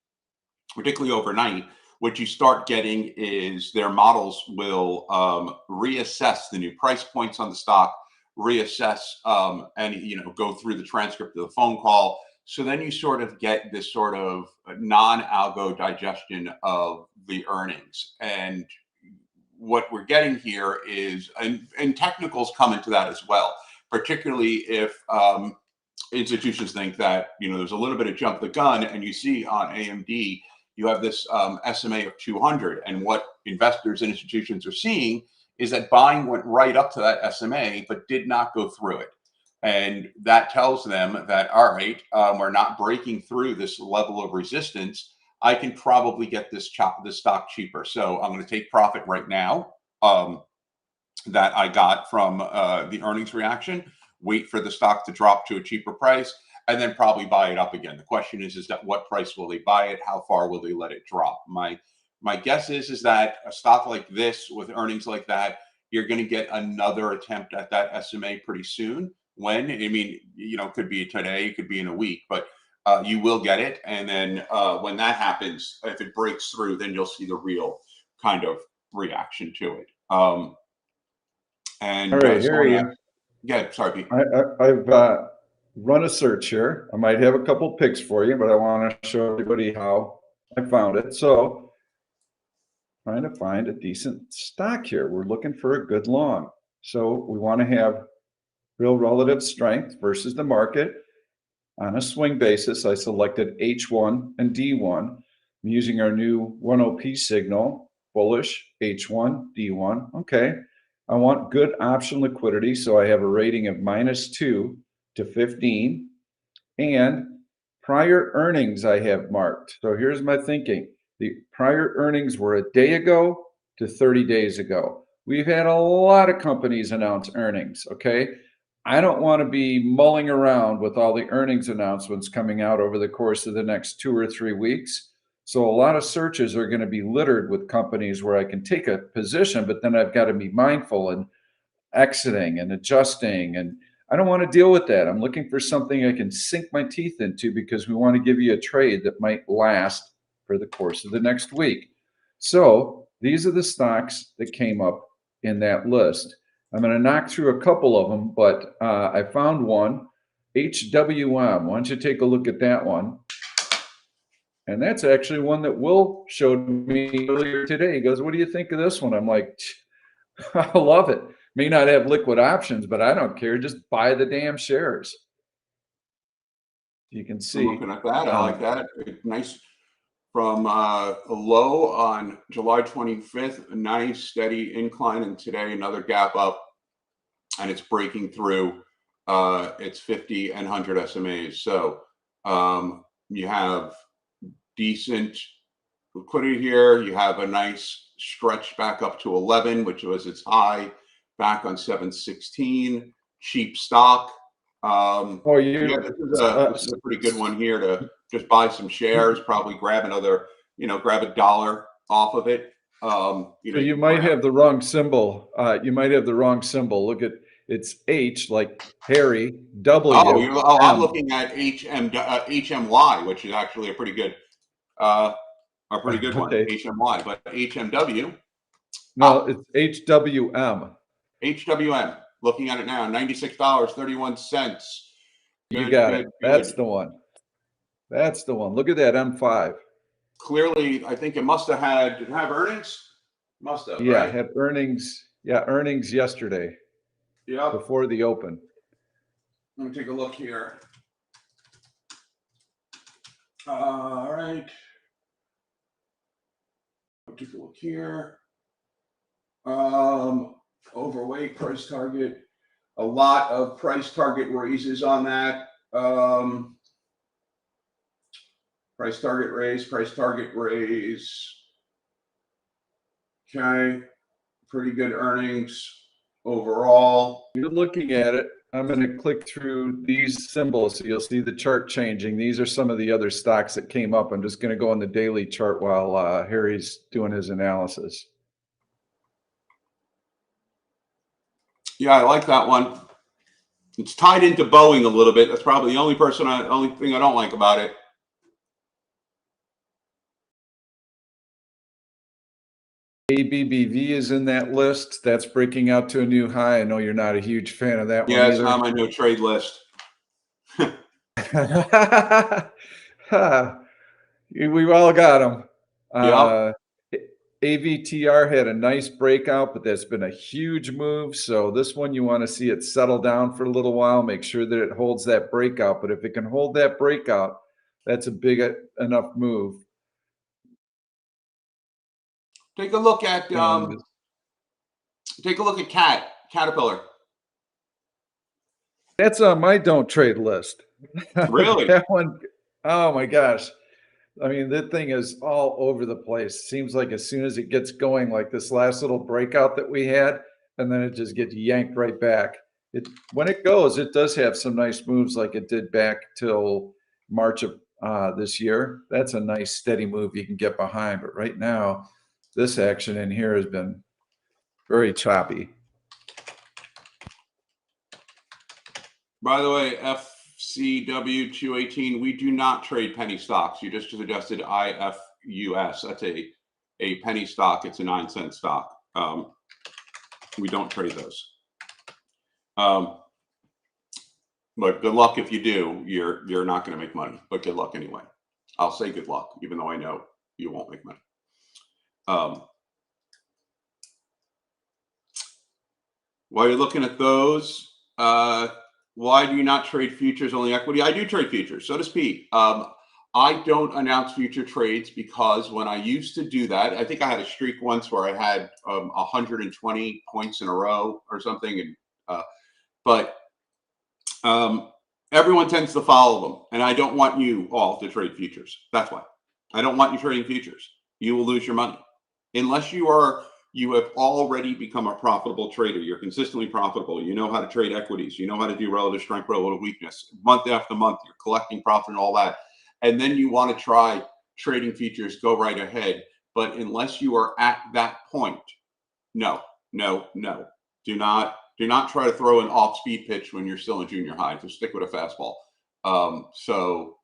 particularly overnight, what you start getting is their models will reassess the new price points on the stock, reassess and go through the transcript of the phone call. So then you sort of get this sort of non-algo digestion of the earnings. And what we're getting here is, and technicals come into that as well, particularly if institutions think that there's a little bit of jump the gun, and you see on AMD you have this SMA of 200, and what investors and institutions are seeing is that buying went right up to that SMA but did not go through it. And that tells them that, all right, we're not breaking through this level of resistance. I can probably get this stock cheaper. So I'm going to take profit right now that I got from the earnings reaction, wait for the stock to drop to a cheaper price, and then probably buy it up again. The question is that what price will they buy it? How far will they let it drop? My guess is that a stock like this with earnings like that, you're going to get another attempt at that SMA pretty soon. When? I mean, it could be today, it could be in a week, but you will get it. And then when that happens, if it breaks through, then you'll see the real kind of reaction to it. And all right, here you. Yeah, sorry, Pete. I've run a search here. I might have a couple picks for you, but I want to show everybody how I found it. So trying to find a decent stock here. We're looking for a good long. So we want to have real relative strength versus the market. On a swing basis, I selected H1 and D1. I'm using our new 10P signal, bullish, H1, D1. Okay. I want good option liquidity, so I have a rating of -2 to 15. And prior earnings I have marked. So here's my thinking. The prior earnings were a day ago to 30 days ago. We've had a lot of companies announce earnings, okay? I don't want to be mulling around with all the earnings announcements coming out over the course of the next 2 or 3 weeks. So a lot of searches are going to be littered with companies where I can take a position, but then I've got to be mindful and exiting and adjusting. And I don't want to deal with that. I'm looking for something I can sink my teeth into because we want to give you a trade that might last for the course of the next week. So these are the stocks that came up in that list. I'm going to knock through a couple of them, but I found one, HWM. Why don't you take a look at that one? And that's actually one that Will showed me earlier today. He goes, "What do you think of this one?" I'm like, I love it. May not have liquid options, but I don't care. Just buy the damn shares. You can see. I'm looking at that. I like that. Nice. From a low on July 25th, a nice steady incline, and today another gap up, and it's breaking through its 50 and 100 SMAs. So you have decent liquidity here. You have a nice stretch back up to 11, which was its high back on 716. Cheap stock. Yeah, this is a pretty good one here to just buy some shares, probably grab another, grab $1 off of it. So you might have the wrong symbol. Look at it's H like Harry, W. I'm looking at HMY, which is actually a pretty good one, HMY, but HMW. No, it's HWM. HWM. Looking at it now, $96.31. You got it. That's the one. That's the one. Look at that M5. Clearly, I think it must have had. Did it have earnings? Must have. Yeah, right? It had earnings. Yeah, earnings yesterday. Yeah. Before the open. Let me take a look here. All right. Take a look here. Overweight, price target. A lot of price target raises on that. Price target raise. Okay. Pretty good earnings overall. You're looking at it. I'm going to click through these symbols so you'll see the chart changing. These are some of the other stocks that came up. I'm just going to go on the daily chart while Harry's doing his analysis. Yeah, I like that one. It's tied into Boeing a little bit. That's probably the only thing I don't like about it. ABBV is in that list. That's breaking out to a new high. I know you're not a huge fan of that one. Yeah, it's on my no trade list. We've all got them. Yeah. AVTR had a nice breakout, but that's been a huge move. So this one, you want to see it settle down for a little while, make sure that it holds that breakout. But if it can hold that breakout, that's a big enough move. Take a look at Caterpillar. That's on my don't trade list. Really? That one, oh my gosh. I mean, that thing is all over the place. Seems like as soon as it gets going, like this last little breakout that we had, and then it just gets yanked right back. When it goes, it does have some nice moves like it did back till March of this year. That's a nice steady move you can get behind. But right now, this action in here has been very choppy. By the way, FCW 218, we do not trade penny stocks. You just suggested IFUS. That's a penny stock. It's a 9-cent stock. We don't trade those. But good luck if you do. You're not going to make money. But good luck anyway. I'll say good luck, even though I know you won't make money. While you're looking at those, why do you not trade futures, only equity? I do trade futures. So does Pete. I don't announce future trades because when I used to do that, I think I had a streak once where I had 120 points in a row or something. And but everyone tends to follow them, and I don't want you all to trade futures. That's why I don't want you trading futures. You will lose your money unless you have already become a profitable trader. You're consistently profitable. You know how to trade equities. You know how to do relative strength, relative weakness, month after month. You're collecting profit and all that. And then you want to try trading futures, go right ahead. But unless you are at that point, no. Do not try to throw an off-speed pitch when you're still in junior high. Just stick with a fastball. So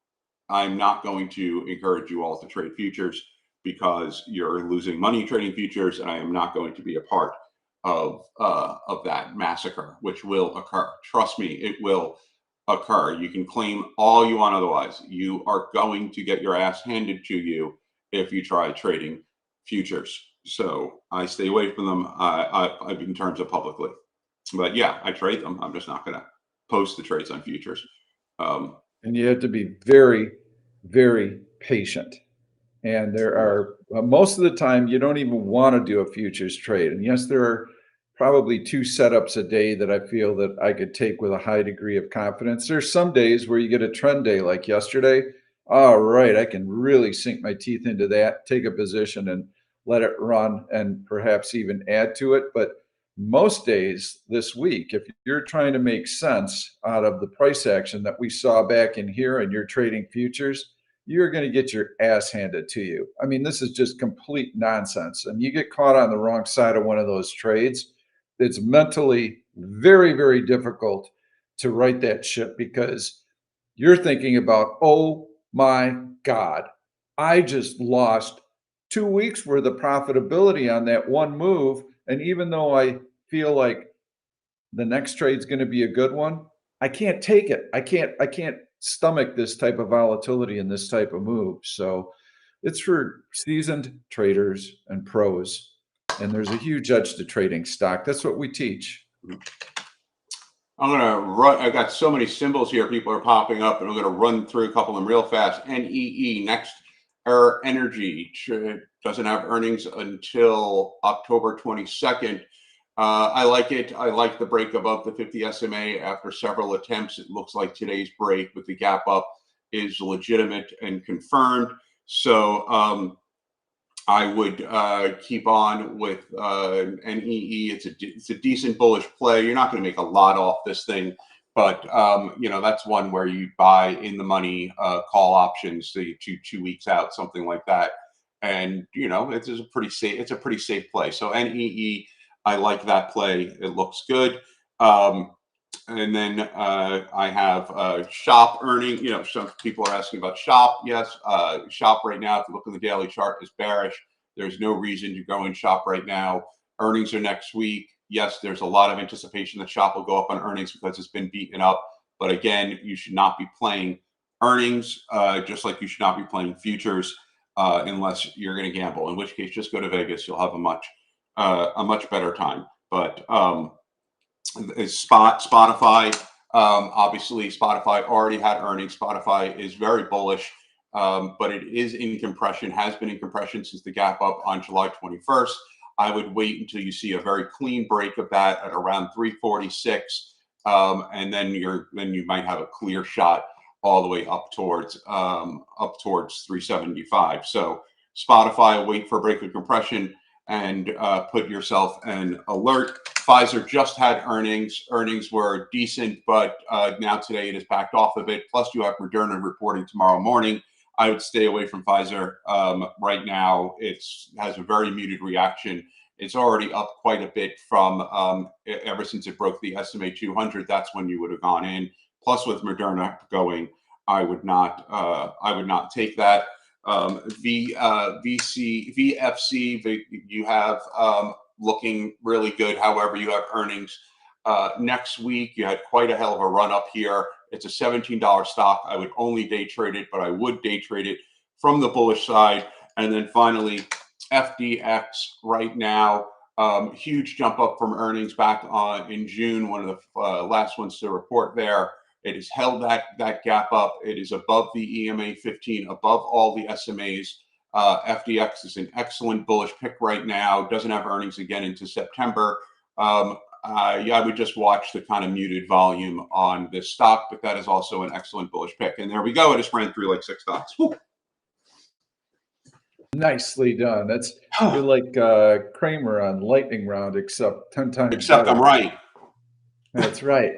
I'm not going to encourage you all to trade futures because you're losing money trading futures, and I am not going to be a part of that massacre, which will occur. Trust me, it will occur. You can claim all you want otherwise. You are going to get your ass handed to you if you try trading futures. So I stay away from them in terms of publicly. But yeah, I trade them. I'm just not going to post the trades on futures. And you have to be very, very patient. And there are most of the time you don't even want to do a futures trade. And yes, there are probably 2 setups a day that I feel that I could take with a high degree of confidence. There's some days where you get a trend day like yesterday. All right, I can really sink my teeth into that, take a position and let it run and perhaps even add to it. But most days this week, if you're trying to make sense out of the price action that we saw back in here and you're trading futures, you're going to get your ass handed to you. I mean, this is just complete nonsense. And you get caught on the wrong side of one of those trades, it's mentally very, very difficult to right that ship because you're thinking about, oh my God, I just lost 2 weeks worth of profitability on that one move. And even though I feel like the next trade's going to be a good one, I can't take it. I can't stomach this type of volatility and this type of move. So it's for seasoned traders and pros. And there's a huge edge to trading stock. That's what we teach. I'm going to run. I got so many symbols here. People are popping up, and I'm going to run through a couple of them real fast. NEE, Next Energy, doesn't have earnings until October 22nd. I like it. I like the break above the 50 SMA after several attempts. It looks like today's break with the gap up is legitimate and confirmed. So I would keep on with NEE. It's a decent bullish play. You're not going to make a lot off this thing, but you know, that's one where you buy in the money call options, so you 2 weeks out, something like that. And you know, it's a pretty safe play. So NEE, I like that play. It looks good. And then I have Shop earning. You know, some people are asking about Shop. Yes, Shop right now, if you look at the daily chart, is bearish. There's no reason to go in Shop right now. Earnings are next week. Yes, there's a lot of anticipation that Shop will go up on earnings because it's been beaten up. But again, you should not be playing earnings, just like you should not be playing futures unless you're going to gamble. In which case, just go to Vegas. You'll have a much better time. But Spotify, obviously Spotify already had earnings. Spotify is very bullish, but it is in compression, has been in compression since the gap up on July 21st. I would wait until you see a very clean break of that at around 346, and then you might have a clear shot all the way up towards 375. So Spotify, wait for a break of compression and put yourself an alert. Pfizer just had earnings. Earnings were decent, but now today it is backed off a bit. Plus, you have Moderna reporting tomorrow morning. I would stay away from Pfizer right now. It has a very muted reaction. It's already up quite a bit from ever since it broke the SMA 200. That's when you would have gone in. Plus, with Moderna going, I would not take that. VFC, you have looking really good. However, you have earnings next week. You had quite a hell of a run up here. It's a $17 stock. I would only day trade it, but I would day trade it from the bullish side. And then finally, FDX right now, Huge jump up from earnings back in June, one of the last ones to report there. It has held that gap up. It is above the EMA 15, above all the SMAs. FDX is an excellent bullish pick right now. Doesn't have earnings again into September. Yeah, I would just watch the kind of muted volume on this stock, but that is also an excellent bullish pick. And there we go. I just ran through like 6 stocks. Woo. Nicely done. That's you're like Kramer on Lightning Round, except 10 times Except better. I'm right. That's right.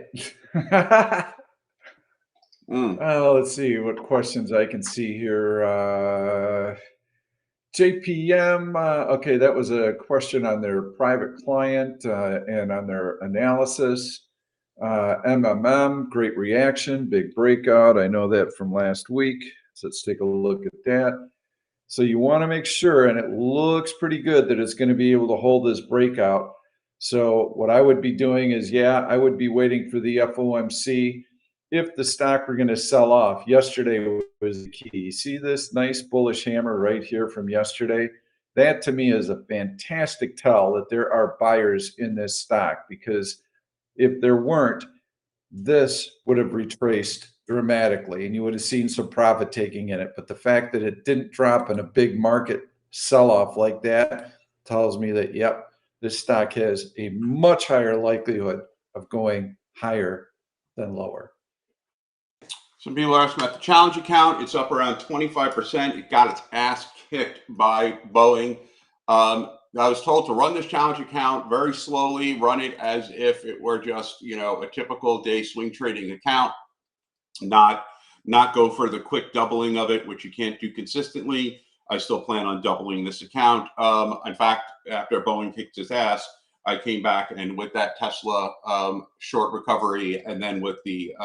Let's see what questions I can see here. JPM, okay, that was a question on their private client and on their analysis. MMM, great reaction, big breakout. I know that from last week. So let's take a look at that. So you want to make sure, and it looks pretty good, that it's going to be able to hold this breakout. So what I would be doing is, yeah, I would be waiting for the FOMC. If the stock were going to sell off, yesterday was the key. See this nice bullish hammer right here from yesterday? That to me is a fantastic tell that there are buyers in this stock, because if there weren't, this would have retraced dramatically and you would have seen some profit taking in it. But the fact that it didn't drop in a big market sell-off like that tells me that, yep, this stock has a much higher likelihood of going higher than lower. Some people are asking about the challenge account. It's up around 25%. It got its ass kicked by Boeing. I was told to run this challenge account very slowly, run it as if it were just, a typical day swing trading account, not go for the quick doubling of it, which you can't do consistently. I still plan on doubling this account. In fact, after Boeing kicked its ass, I came back and with that Tesla short recovery, and then with the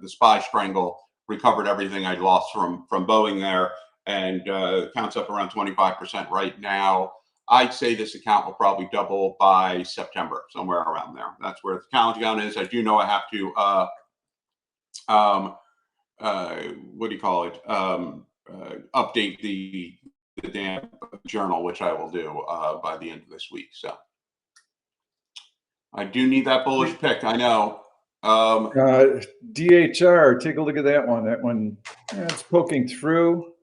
SPY Strangle, recovered everything I'd lost from Boeing there, and account's up around 25% right now. I'd say this account will probably double by September, somewhere around there. That's where the challenge account is. I do know I have to, what do you call it? Update the damn journal, which I will do by the end of this week. So I do need that bullish pick. I know. DHR, take a look at that one. That one, it's poking through.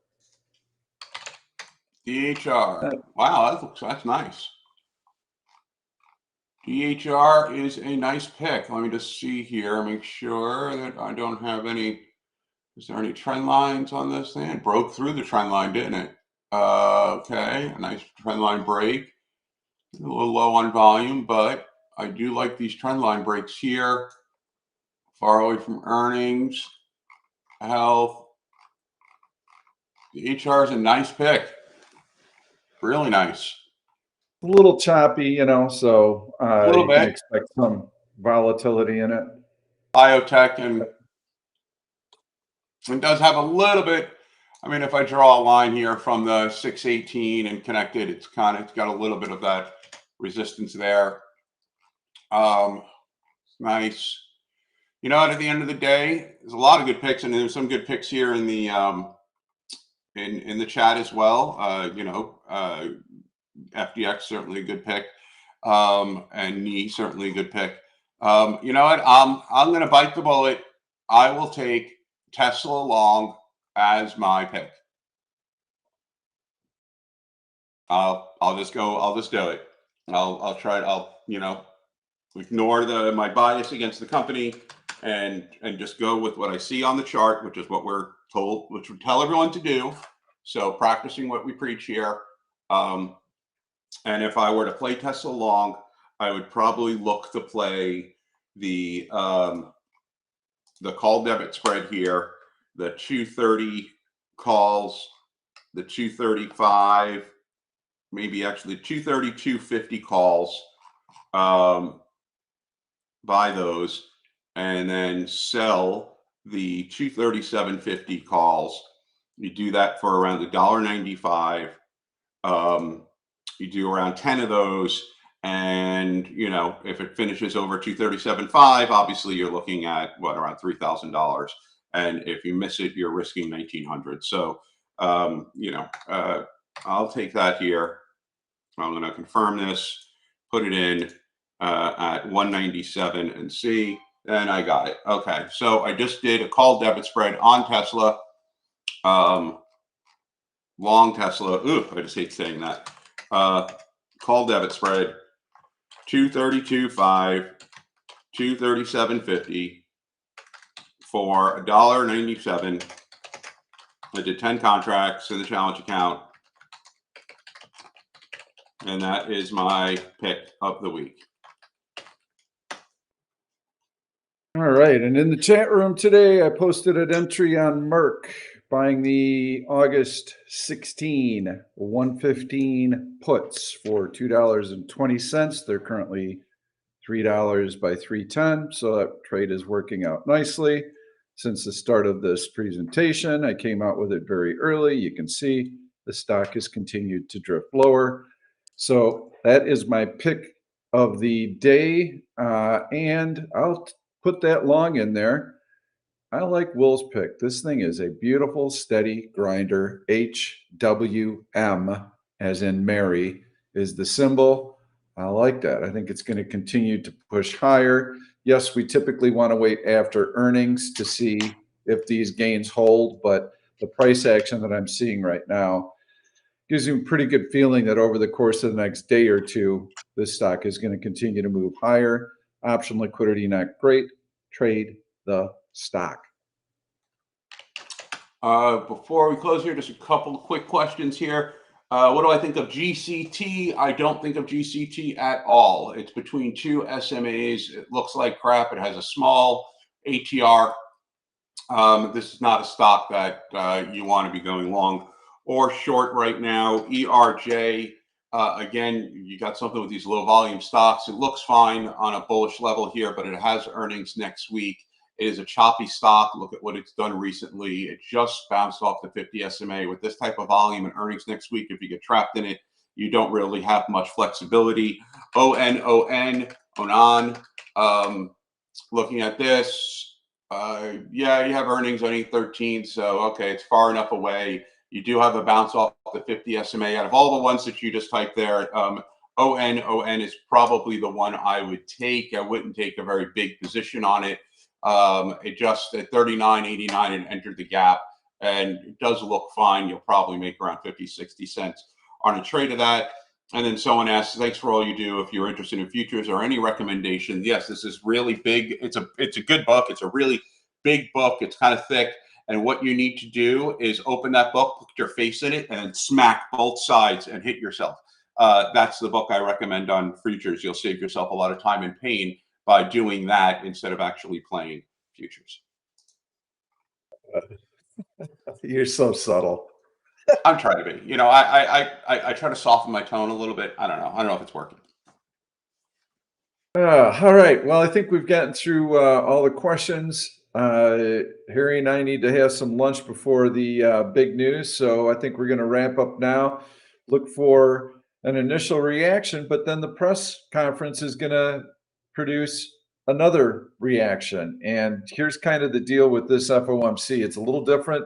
DHR. Wow, that's nice. DHR is a nice pick. Let me just see here, make sure that I don't have any. Is there any trend lines on this thing? It broke through the trend line, didn't it? Okay, a nice trend line break. A little low on volume, but I do like these trend line breaks here. Far away from earnings, health. The HR is a nice pick. Really nice. A little choppy, so you can expect some volatility in it. Biotech, and it does have a little bit. I mean, if I draw a line here from the 618 and connect it, it's got a little bit of that resistance there. Nice. At the end of the day, there's a lot of good picks, and there's some good picks here in the in the chat as well. FDX certainly a good pick, and NE certainly a good pick. You know what? I'm going to bite the bullet. I will take Tesla long as my pick. I'll just do it. I'll try it. I'll ignore my bias against the company and just go with what I see on the chart, which is what we're told, which we tell everyone to do. So practicing what we preach here. And if I were to play Tesla long, I would probably look to play the call debit spread here, the 230 calls, the 235, maybe actually 230, 250 calls, buy those, and then sell the 237.50 calls. You do that for around $1.95. You do around 10 of those, and if it finishes over 237.5, obviously you're looking at around $3,000, and if you miss it, you're risking 1,900. So I'll take that here. I'm going to confirm this. put it in at 197 and see, and I got it. Okay, so I just did a call debit spread on Tesla, long Tesla. Ooh, I just hate saying that. Call debit spread 232.5, 237.50 for $1.97. I did 10 contracts in the challenge account, and that is my pick of the week. All right, and in the chat room today, I posted an entry on Merck buying the August 16 115 puts for $2.20. They're currently $3 by 310, so that trade is working out nicely. Since the start of this presentation, I came out with it very early. You can see the stock has continued to drift lower. So that is my pick of the day, and I'll put that long in there. I like Will's pick. This thing is a beautiful, steady grinder. HWM, as in Mary, is the symbol. I like that. I think it's going to continue to push higher. Yes, we typically want to wait after earnings to see if these gains hold, but the price action that I'm seeing right now gives you a pretty good feeling that over the course of the next day or two, this stock is going to continue to move higher. Option liquidity not great. Trade the stock. Before we close here, just a couple of quick questions here. What do I think of GCT? I don't think of GCT at all. It's between two SMAs. It looks like crap. It has a small ATR. This is not a stock that you want to be going long or short right now. ERJ, again, you got something with these low volume stocks. It looks fine on a bullish level here, but it has earnings next week. It is a choppy stock. Look at what it's done recently. It just bounced off the 50 SMA. With this type of volume and earnings next week, if you get trapped in it, you don't really have much flexibility. ONON. Looking at this, yeah, you have earnings on 8/13, so okay, it's far enough away. You do have a bounce off the 50 SMA. Out of all the ones that you just typed there, ONON is probably the one I would take. I wouldn't take a very big position on it. It just at 39.89 and entered the gap, and it does look fine. You'll probably make around 50-60 cents on a trade of that. And then someone asks, thanks for all you do. If you're interested in futures or any recommendation, yes, this is really big. It's a good book. It's a really big book. It's kind of thick. And what you need to do is open that book, put your face in it, and smack both sides and hit yourself. That's the book I recommend on futures. You'll save yourself a lot of time and pain by doing that instead of actually playing futures. You're so subtle. I'm trying to be. You know, I try to soften my tone a little bit. I don't know. I don't know if it's working. All right. Well, I think we've gotten through all the questions. Harry and I need to have some lunch before the big news. So I think we're going to wrap up now. Look for an initial reaction, but then the press conference is going to produce another reaction. And here's kind of the deal with this FOMC. It's a little different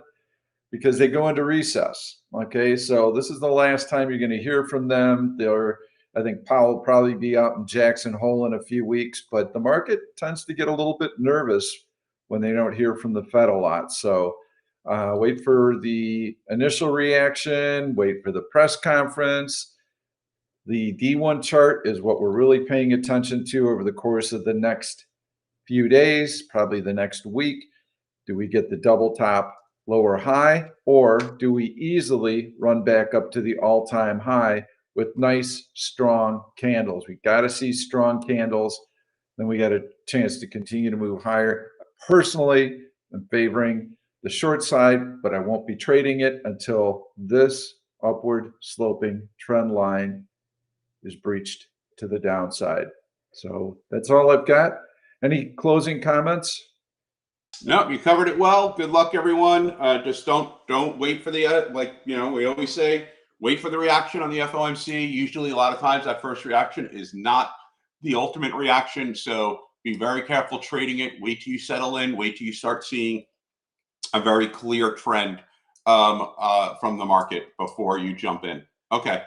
because they go into recess. Okay, so this is the last time you're going to hear from them. I think Powell will probably be out in Jackson Hole in a few weeks, but the market tends to get a little bit nervous when they don't hear from the Fed a lot. So wait for the initial reaction, wait for the press conference. The D1 chart is what we're really paying attention to over the course of the next few days, probably the next week. Do we get the double top lower high, or do we easily run back up to the all-time high with nice, strong candles? We got to see strong candles. Then we got a chance to continue to move higher. Personally, I'm favoring the short side, but I won't be trading it until this upward sloping trend line is breached to the downside. So that's all I've got. Any closing comments? No, you covered it well. Good luck, everyone. Just don't wait for the we always say, wait for the reaction on the FOMC. Usually, a lot of times, that first reaction is not the ultimate reaction. So be very careful trading it. Wait till you settle in. Wait till you start seeing a very clear trend from the market before you jump in. Okay.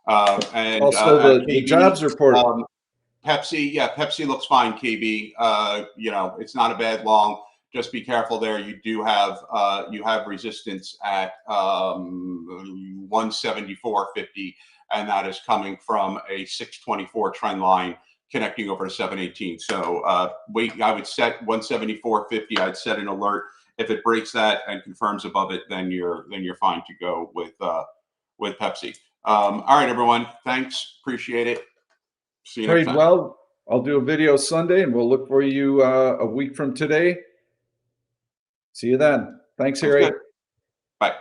And Also, the KB, jobs report. Pepsi, yeah, Pepsi looks fine, KB. You know, it's not a bad long. Just be careful there. You do have resistance at 174.50, and that is coming from a 624 trend line connecting over to 718. So wait, I would set 174.50. I'd set an alert. If it breaks that and confirms above it, then you're fine to go with Pepsi. All right, everyone. Thanks. Appreciate it. See you next Trade time. well. I'll do a video Sunday, and we'll look for you a week from today. See you then. Thanks, Harry. Bye.